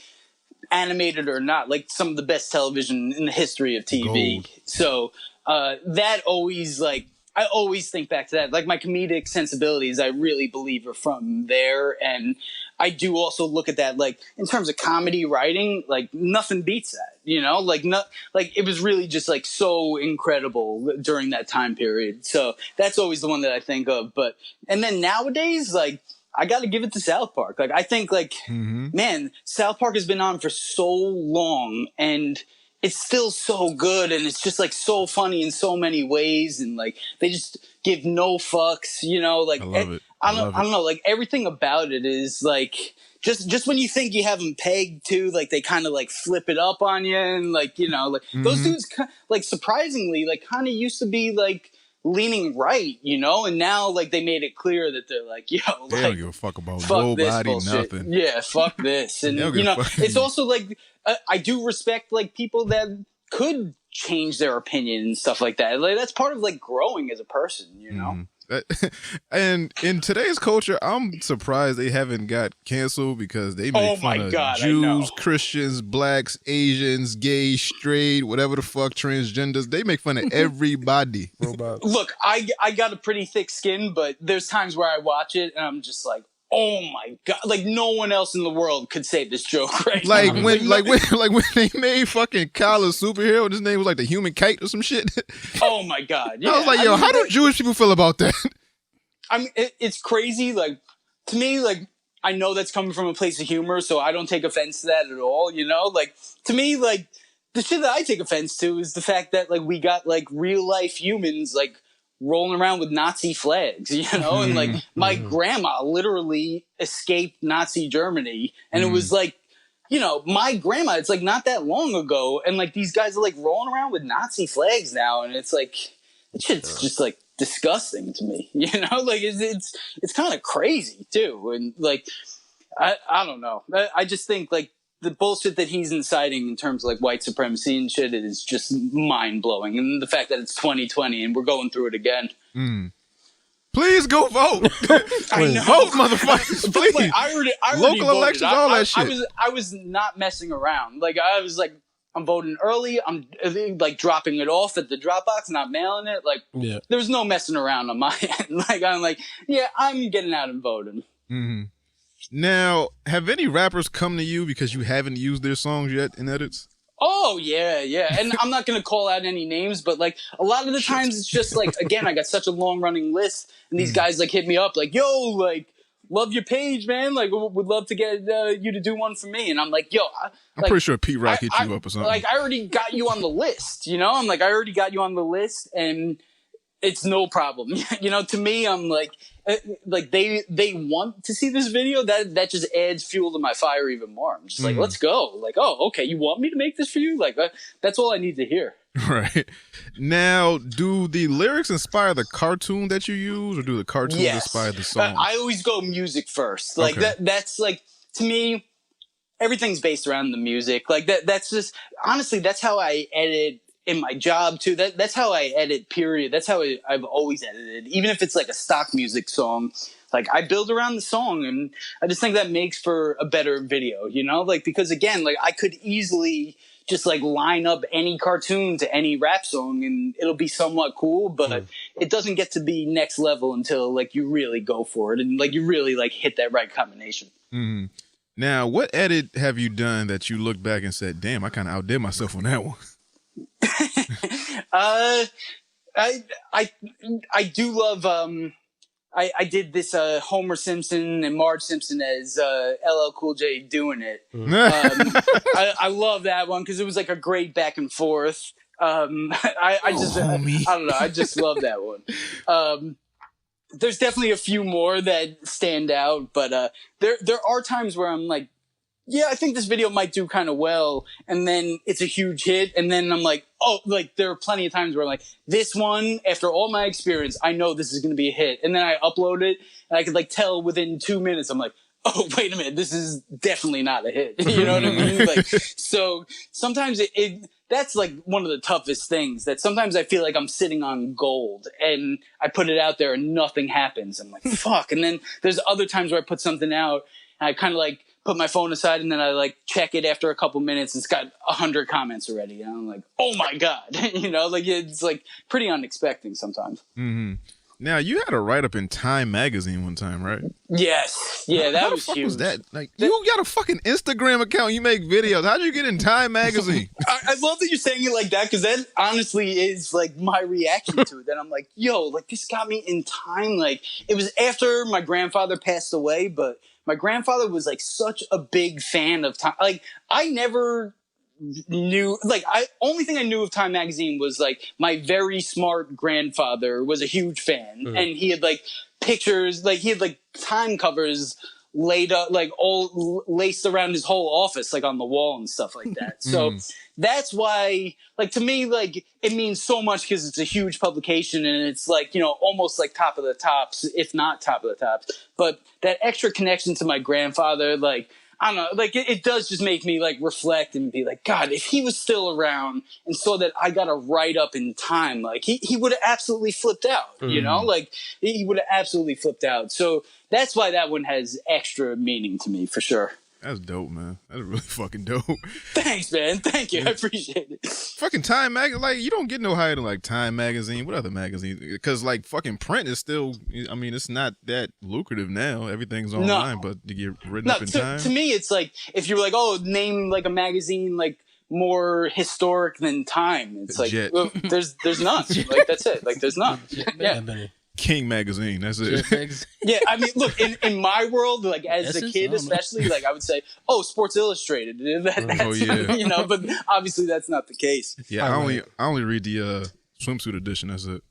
[SPEAKER 2] animated or not, like some of the best television in the history of TV.
[SPEAKER 1] Gold.
[SPEAKER 2] So that always, like, I always think back to that. Like my comedic sensibilities, I really believe are from there. And I do also look at that, like in terms of comedy writing, like nothing beats that, you know, like it was really just like so incredible during that time period. So that's always the one that I think of. And then nowadays, like, I got to give it to South Park. Like, I think, like, man, South Park has been on for so long, and it's still so good, and it's just, like, so funny in so many ways, and, like, they just give no fucks, you know? Like,
[SPEAKER 1] I love it.
[SPEAKER 2] I don't know. Like, everything about it is, like, just when you think you have them pegged, too, like, they kind of, like, flip it up on you, and, like, you know, like, those dudes, like, surprisingly, like, kind of used to be, like, leaning right, you know, and now like they made it clear that they're like, yo, like,
[SPEAKER 1] they don't give a fuck about nobody, nothing.
[SPEAKER 2] Yeah, fuck this, and you know, it's also like I do respect like people that could change their opinion and stuff like that. Like that's part of like growing as a person, you know.
[SPEAKER 1] And in today's culture, I'm surprised they haven't got canceled, because they make fun of Jews, Christians, blacks, Asians, gay, straight, whatever the fuck, transgenders. They make fun of everybody.
[SPEAKER 2] Look, I got a pretty thick skin, but there's times where I watch it and I'm just like, oh my god! Like no one else in the world could say this joke right
[SPEAKER 1] like
[SPEAKER 2] now.
[SPEAKER 1] when they made fucking Kyle a superhero, and his name was like the Human Kite or some shit.
[SPEAKER 2] Oh my god! Yeah.
[SPEAKER 1] I was like, yo, how do Jewish people feel about that?
[SPEAKER 2] I mean, it's crazy. Like to me, like I know that's coming from a place of humor, so I don't take offense to that at all. You know, like to me, like the shit that I take offense to is the fact that like we got like real life humans like rolling around with Nazi flags, you know, and like my grandma literally escaped Nazi Germany, and it was like, you know, my grandma, it's like not that long ago, and like these guys are like rolling around with Nazi flags now, and it's like that shit's just like disgusting to me, you know, like it's kind of crazy too, and like I don't know, I just think like the bullshit that he's inciting in terms of like white supremacy and shit is just mind blowing. And the fact that it's 2020 and we're going through it again.
[SPEAKER 1] Please go vote.
[SPEAKER 2] I know.
[SPEAKER 1] Vote, motherfuckers. Please.
[SPEAKER 2] Like, I already
[SPEAKER 1] Local
[SPEAKER 2] voted.
[SPEAKER 1] elections, all that shit.
[SPEAKER 2] I was not messing around. Like I was like I'm voting early. I'm like dropping it off at the Dropbox, not mailing it. Like, there's no messing around on my end. Like, I'm like, yeah, I'm getting out and voting.
[SPEAKER 1] Mm-hmm. Now, have any rappers come to you because you haven't used their songs yet in edits?
[SPEAKER 2] Oh, yeah. And I'm not going to call out any names, but like a lot of the times it's just like, again, I got such a long running list and these guys like hit me up like, yo, like, love your page, man. Like, would love to get you to do one for me. And I'm like, yo,
[SPEAKER 1] I'm pretty sure Pete Rock hit you up or something.
[SPEAKER 2] Like, I already got you on the list, you know? I'm like, I already got you on the list and it's no problem. You know, to me, I'm like they want to see this video. That just adds fuel to my fire even more. I'm just like, let's go. Like, oh, okay, you want me to make this for you? Like, that's all I need to hear.
[SPEAKER 1] Right. Now, do the lyrics inspire the cartoon that you use, or do the cartoons inspire the song?
[SPEAKER 2] I always go music first. Like that's like, to me, everything's based around the music. Like that's just, honestly, that's how I edit in my job too. That's how I edit, period. That's how I've always edited. Even if it's like a stock music song, like I build around the song, and I just think that makes for a better video, you know? Like, because again, like I could easily just like line up any cartoon to any rap song and it'll be somewhat cool, but it doesn't get to be next level until like you really go for it and like you really like hit that right combination.
[SPEAKER 1] Mm-hmm. Now, what edit have you done that you look back and said, damn, I kind of outdid myself on that one?
[SPEAKER 2] I do love I did this Homer Simpson and Marge Simpson as LL Cool J doing it. I love that one because it was like a great back and forth. I don't know, I just love that one. There's definitely a few more that stand out, but there are times where I'm like, yeah, I think this video might do kind of well, and then it's a huge hit, and then I'm like, oh, like there are plenty of times where I'm like, this one, after all my experience, I know this is going to be a hit, and then I upload it, and I could like tell within 2 minutes, I'm like, oh, wait a minute, this is definitely not a hit. You know what I mean? Like, so sometimes that's like one of the toughest things, that sometimes I feel like I'm sitting on gold and I put it out there and nothing happens. I'm like, fuck. And then there's other times where I put something out and I kind of like put my phone aside and then I like check it after a couple minutes and it's got 100 comments already. And I'm like, oh my God, you know, like it's like pretty unexpected sometimes.
[SPEAKER 1] Mm-hmm. Now, you had a write-up in Time magazine one time, right?
[SPEAKER 2] Yes. Yeah, that was huge.
[SPEAKER 1] How was that? Like, you got a fucking Instagram account, you make videos. How'd you get in Time magazine?
[SPEAKER 2] I love that you're saying it like that, because that honestly is like my reaction to it. That I'm like, yo, like this got me in Time. Like, it was after my grandfather passed away, but my grandfather was like such a big fan of Time. Like, I never knew, like, only thing I knew of Time magazine was like my very smart grandfather was a huge fan, and he had like pictures, like he had like Time covers laid up, like all laced around his whole office, like on the wall and stuff like that. So that's why, like, to me, like it means so much because it's a huge publication and it's like, you know, almost like top of the tops, if not top of the tops. But that extra connection to my grandfather, like, I don't know, like it does just make me like reflect and be like, God, if he was still around and saw that I got a write up in Time, like he would have absolutely flipped out, you know, like he would have absolutely flipped out. So that's why that one has extra meaning to me for sure.
[SPEAKER 1] That's dope, man. That's really fucking dope.
[SPEAKER 2] Thanks, man. Thank you. I appreciate it.
[SPEAKER 1] Fucking Time magazine, like, you don't get no higher than like Time magazine. What other magazines? Because like fucking print is still, I mean, it's not that lucrative now. Everything's online, but to get written up in Time.
[SPEAKER 2] To me, it's like if you were like, oh, name like a magazine like more historic than Time. It's like, well, there's none. Like that's it. Like there's none. Yeah.
[SPEAKER 1] King magazine, that's it.
[SPEAKER 2] Yeah, I mean, look, in my world, like as a kid especially, like I would say, oh, Sports Illustrated. That's, you know, but obviously that's not the case.
[SPEAKER 1] Yeah, I only read the swimsuit edition, that's it.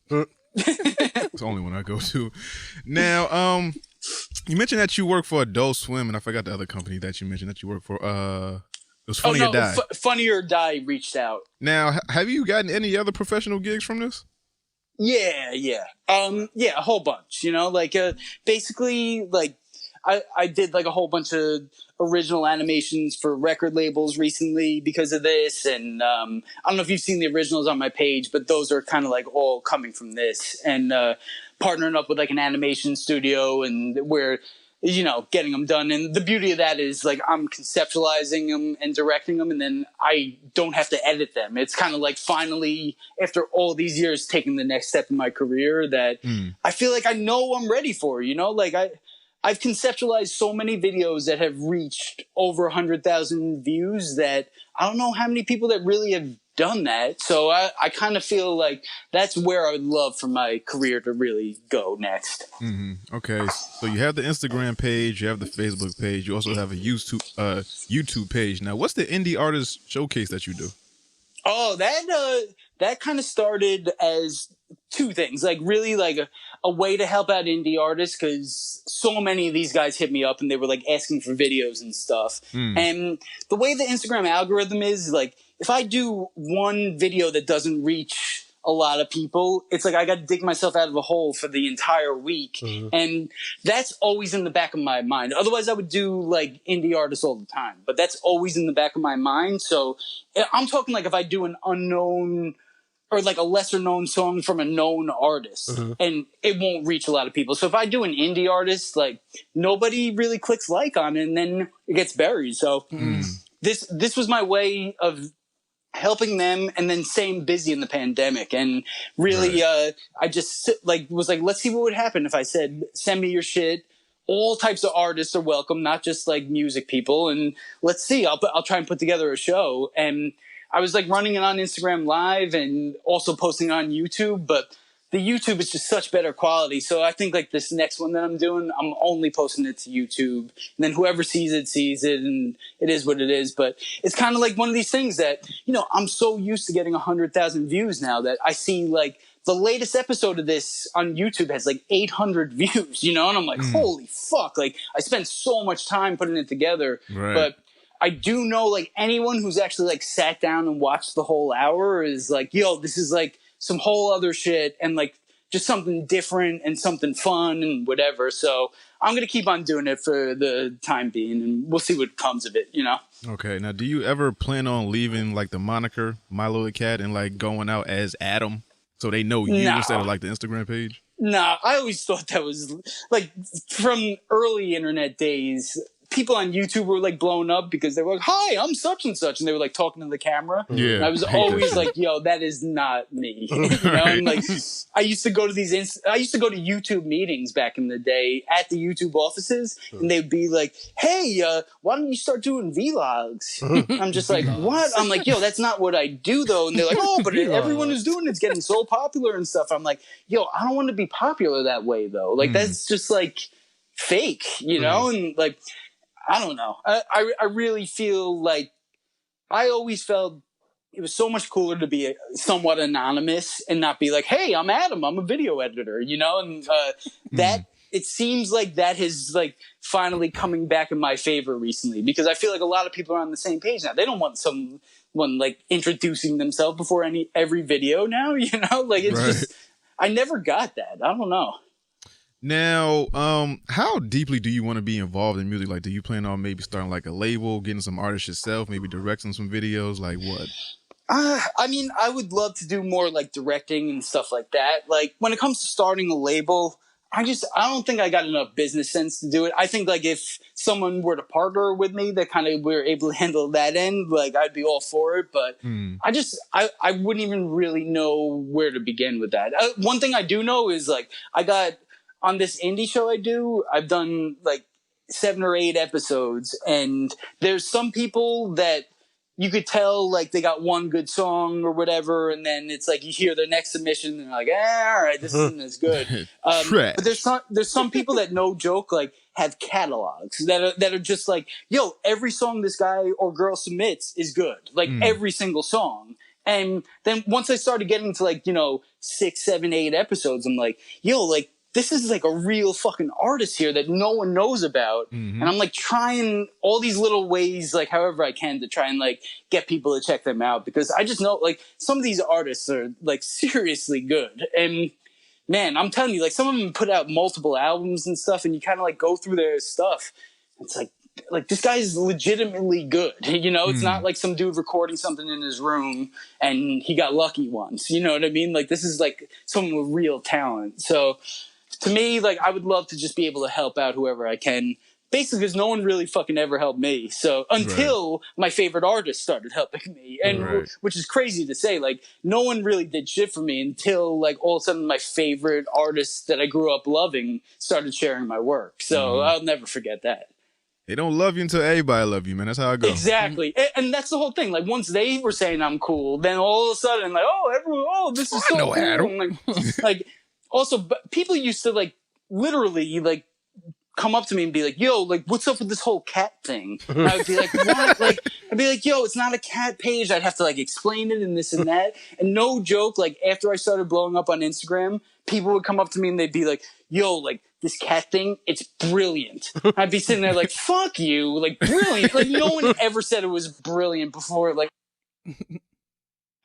[SPEAKER 1] It's the only one I go to. Now, you mentioned that you work for Adult Swim, and I forgot the other company that you mentioned that you work for. It was Funny or Die.
[SPEAKER 2] Funny or Die reached out.
[SPEAKER 1] Now, have you gotten any other professional gigs from this?
[SPEAKER 2] Yeah. A whole bunch, you know, like, basically, like, I did, like, a whole bunch of original animations for record labels recently because of this, and, I don't know if you've seen the originals on my page, but those are kind of, like, all coming from this, and, partnering up with, like, an animation studio, and where getting them done. And the beauty of that is like I'm conceptualizing them and directing them, and then I don't have to edit them. It's kind of like finally, after all these years, taking the next step in my career that I feel like I know I'm ready for. Like I've conceptualized so many videos that have reached over 100,000 views that I don't know how many people that really have done that. So I kind of feel like that's where I would love for my career to really go next.
[SPEAKER 1] Okay, so you have the Instagram page, you have the Facebook page, you also have a YouTube page. Now, what's the indie artist showcase that you do?
[SPEAKER 2] Oh, that kind of started as two things, like really like a way to help out indie artists, because so many of these guys hit me up and they were like asking for videos and stuff. And the way the Instagram algorithm is, like, if I do one video that doesn't reach a lot of people, it's like I got to dig myself out of a hole for the entire week. And that's always in the back of my mind. Otherwise, I would do like indie artists all the time, but that's always in the back of my mind. So I'm talking like if I do an unknown or like a lesser known song from a known artist, and it won't reach a lot of people. So if I do an indie artist, like nobody really clicks like on it, and then it gets buried. So this was my way of helping them, and then staying busy in the pandemic. And really, I just was like, let's see what would happen if I said, send me your shit. All types of artists are welcome, not just like music people. And let's see, I'll try and put together a show. And I was like running it on Instagram Live and also posting it on YouTube, but the YouTube is just such better quality. So I think like this next one that I'm doing, I'm only posting it to YouTube, and then whoever sees it, and it is what it is. But it's kind of like one of these things that, I'm so used to getting 100,000 views now that I see like the latest episode of this on YouTube has like 800 views, and I'm like, holy fuck. Like I spent so much time putting it together, but I do know like anyone who's actually like sat down and watched the whole hour is like, yo, this is like some whole other shit, and like just something different and something fun and whatever. So I'm going to keep on doing it for the time being, and we'll see what comes of it, Okay.
[SPEAKER 1] Now, do you ever plan on leaving like the moniker Mylo the Cat and like going out as Adam so they know you instead of like the Instagram page?
[SPEAKER 2] No, I always thought that was like from early internet days. People on YouTube were like blown up because they were like, "Hi, I'm such and such," and they were like talking to the camera.
[SPEAKER 1] Yeah,
[SPEAKER 2] and I was always like, "Yo, that is not me." And like, I used to go to YouTube meetings back in the day at the YouTube offices, and they'd be like, "Hey, why don't you start doing vlogs?" I'm just like, "What?" I'm like, "Yo, that's not what I do, though." And they're like, "Oh, but everyone is doing it's getting so popular and stuff." I'm like, "Yo, I don't want to be popular that way, though. Like, that's just like fake, and like." I don't know. I really feel like I always felt it was so much cooler to be somewhat anonymous and not be like, hey, I'm Adam, I'm a video editor, and that it seems like that has like finally coming back in my favor recently, because I feel like a lot of people are on the same page now. They don't want someone like introducing themselves before every video now, like it's just, I never got that. I don't know.
[SPEAKER 1] Now, how deeply do you want to be involved in music? Like, do you plan on maybe starting like a label, getting some artists yourself, maybe directing some videos? Like what?
[SPEAKER 2] I mean, I would love to do more like directing and stuff like that. Like when it comes to starting a label, I don't think I got enough business sense to do it. I think like if someone were to partner with me that kind of were able to handle that end, like I'd be all for it. But I wouldn't even really know where to begin with that. One thing I do know is like on this indie show I've done like 7 or 8 episodes, and there's some people that you could tell like they got one good song or whatever, and then it's like you hear their next submission and they're like, all right, this isn't as good. But there's some people that, no joke, like have catalogs that are just like, yo, every song this guy or girl submits is good, like every single song. And then once I started getting to like 6, 7, 8 episodes, I'm like, yo, like this is like a real fucking artist here that no one knows about. And I'm like trying all these little ways, like however I can, to try and like get people to check them out, because I just know like some of these artists are like seriously good. And man, I'm telling you, like some of them put out multiple albums and stuff, and you kind of like go through their stuff. It's like this guy is legitimately good. It's not like some dude recording something in his room and he got lucky once. You know what I mean? Like this is like someone with real talent. So to me, like, I would love to just be able to help out whoever I can. Basically, because no one really fucking ever helped me. So until my favorite artist started helping me, and which is crazy to say, like, no one really did shit for me until, like, all of a sudden my favorite artists that I grew up loving started sharing my work. So I'll never forget that.
[SPEAKER 1] They don't love you until everybody love you, man. That's how it goes.
[SPEAKER 2] Exactly. And that's the whole thing. Like, once they were saying I'm cool, then all of a sudden, like, oh, everyone, oh, this is so cool.
[SPEAKER 1] Adam.
[SPEAKER 2] Like, also, but people used to, like, literally, like, come up to me and be like, yo, like, what's up with this whole cat thing? And I would be like, what? Like, I'd be like, yo, it's not a cat page. I'd have to, like, explain it and this and that. And no joke, like, after I started blowing up on Instagram, people would come up to me and they'd be like, yo, like, this cat thing, it's brilliant. I'd be sitting there like, fuck you, like, brilliant. Like, no one ever said it was brilliant before, like.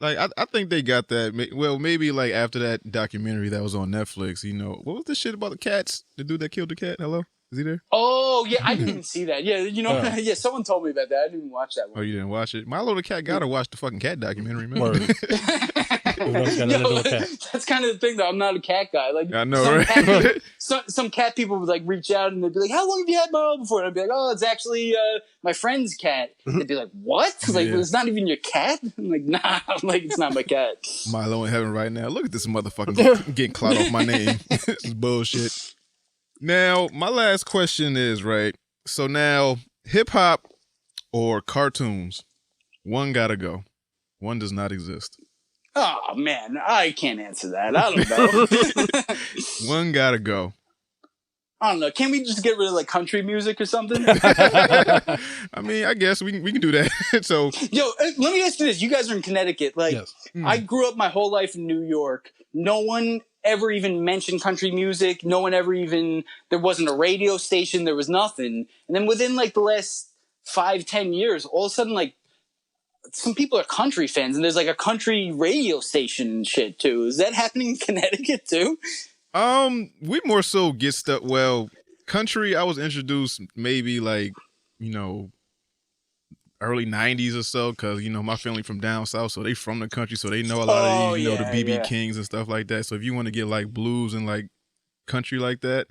[SPEAKER 1] Like, I think they got that. Well, maybe, like, after that documentary that was on Netflix, you know, what was the shit about the cats? The dude that killed the cat? Hello? Is he there?
[SPEAKER 2] Oh, yeah, I didn't even see that. Yeah, you know, yeah, someone told me about that. I didn't even watch that one.
[SPEAKER 1] Oh, you didn't watch it? Mylo the Cat gotta watch the fucking cat documentary, man.
[SPEAKER 2] Yo, that's kind of the thing, though. I'm not a cat guy. Like,
[SPEAKER 1] I know, right?
[SPEAKER 2] Some cat people would, like, reach out and they'd be like, how long have you had Mylo before? And I'd be like, oh, it's actually my friend's cat. They'd be like, what? Like, it's not even your cat? I'm like, nah. I'm like, it's not my cat.
[SPEAKER 1] Mylo in heaven right now. Look at this motherfucker getting clout off my name. This is bullshit. Now, my last question is, right, so now, hip-hop or cartoons? One gotta go. One does not exist.
[SPEAKER 2] Oh, man, I can't answer that. I don't know.
[SPEAKER 1] One gotta go.
[SPEAKER 2] I don't know. Can't we just get rid of, like, country music or something?
[SPEAKER 1] I mean, I guess we can do that. So,
[SPEAKER 2] yo, let me ask you this. You guys are in Connecticut. Like, I grew up my whole life in New York. No one ever even mentioned country music. No one ever even, there wasn't a radio station. There was nothing. And then within, like, the last 5-10 years, all of a sudden, like, some people are country fans, and there's, like, a country radio station and shit, too. Is that happening in Connecticut, too?
[SPEAKER 1] We more so get stuff. Well, country, I was introduced maybe, like, you know, early 90s or so, because, you know, my family from down south, so they from the country, so they know a lot of, you know, the BB Kings and stuff like that. So if you want to get, like, blues and, like, country like that,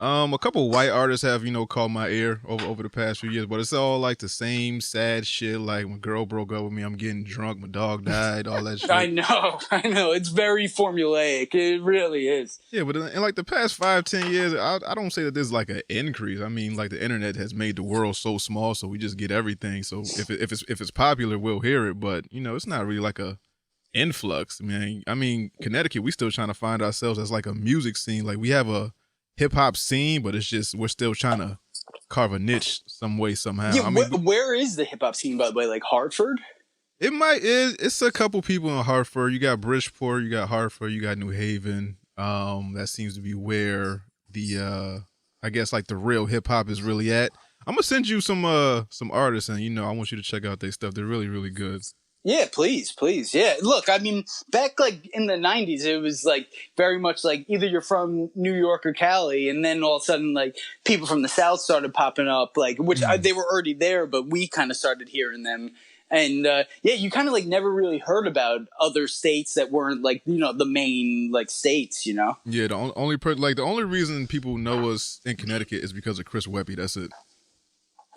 [SPEAKER 1] a couple white artists have, you know, caught my ear over the past few years, but it's all like the same sad shit. Like, my girl broke up with me, I'm getting drunk, my dog died, all that shit.
[SPEAKER 2] I know. It's very formulaic. It really is.
[SPEAKER 1] Yeah, but in like the past 5-10 years, I don't say that there's like an increase. I mean, like, the internet has made the world so small, so we just get everything. So if it's popular, we'll hear it. But, you know, it's not really like a influx. I mean, Connecticut, we still trying to find ourselves as like a music scene. Like, we have a hip-hop scene, but it's just we're still trying to carve a niche some way, somehow.
[SPEAKER 2] Yeah, where is the hip-hop scene, by the way? Like, Hartford?
[SPEAKER 1] It's a couple people in Hartford. You got Bridgeport, you got Hartford, you got New Haven. That seems to be where the I guess, like, the real hip-hop is really at. I'm gonna send you some artists, and, you know, I want you to check out their stuff. They're really, really good.
[SPEAKER 2] Yeah, please. Yeah, look, I mean, back, like, in the 90s, it was, like, very much, like, either you're from New York or Cali, and then all of a sudden, like, people from the South started popping up, like, which they were already there, but we kind of started hearing them. And, yeah, you kind of, like, never really heard about other states that weren't, like, you know, the main, like, states, you know?
[SPEAKER 1] Yeah, the only reason people know us in Connecticut is because of Chris Webby. That's it.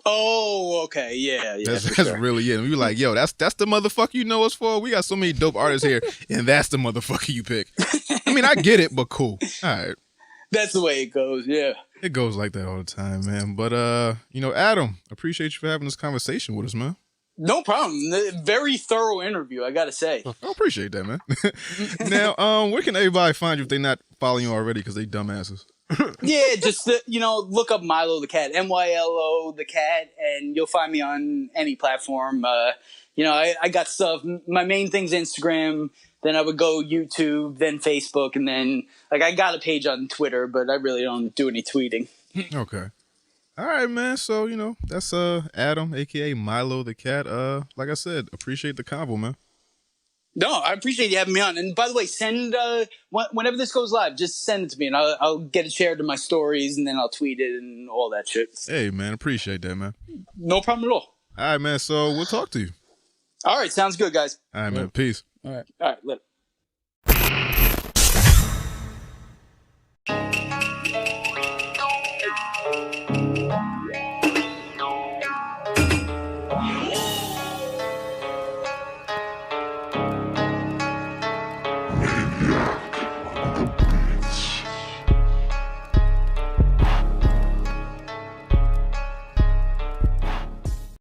[SPEAKER 2] Oh, okay, yeah.
[SPEAKER 1] That's really it. And we were like, yo, that's the motherfucker you know us for. We got so many dope artists here, and that's the motherfucker you pick. I mean, I get it, but cool. All right.
[SPEAKER 2] That's the way it goes, yeah.
[SPEAKER 1] It goes like that all the time, man. But, you know, Adam, appreciate you for having this conversation with us, man.
[SPEAKER 2] No problem. Very thorough interview, I gotta say.
[SPEAKER 1] I appreciate that, man. Now, where can everybody find you if they're not following you already because they dumbasses?
[SPEAKER 2] Yeah, just, you know, look up Mylo the Cat, Mylo the Cat, and you'll find me on any platform. You know, I got stuff. My main thing's Instagram, then I would go YouTube, then Facebook, and then, like, I got a page on Twitter, but I really don't do any tweeting.
[SPEAKER 1] Okay. All right, man. So, you know, that's Adam, a.k.a. Mylo the Cat. Like I said, appreciate the convo, man.
[SPEAKER 2] No, I appreciate you having me on. And by the way, send whenever this goes live, just send it to me, and I'll get it shared to my stories, and then I'll tweet it and all that shit.
[SPEAKER 1] Hey, man, appreciate that, man.
[SPEAKER 2] No problem at all.
[SPEAKER 1] All right, man. So we'll talk to you.
[SPEAKER 2] All right, sounds good, guys.
[SPEAKER 1] All right, man. Peace.
[SPEAKER 2] All right, later.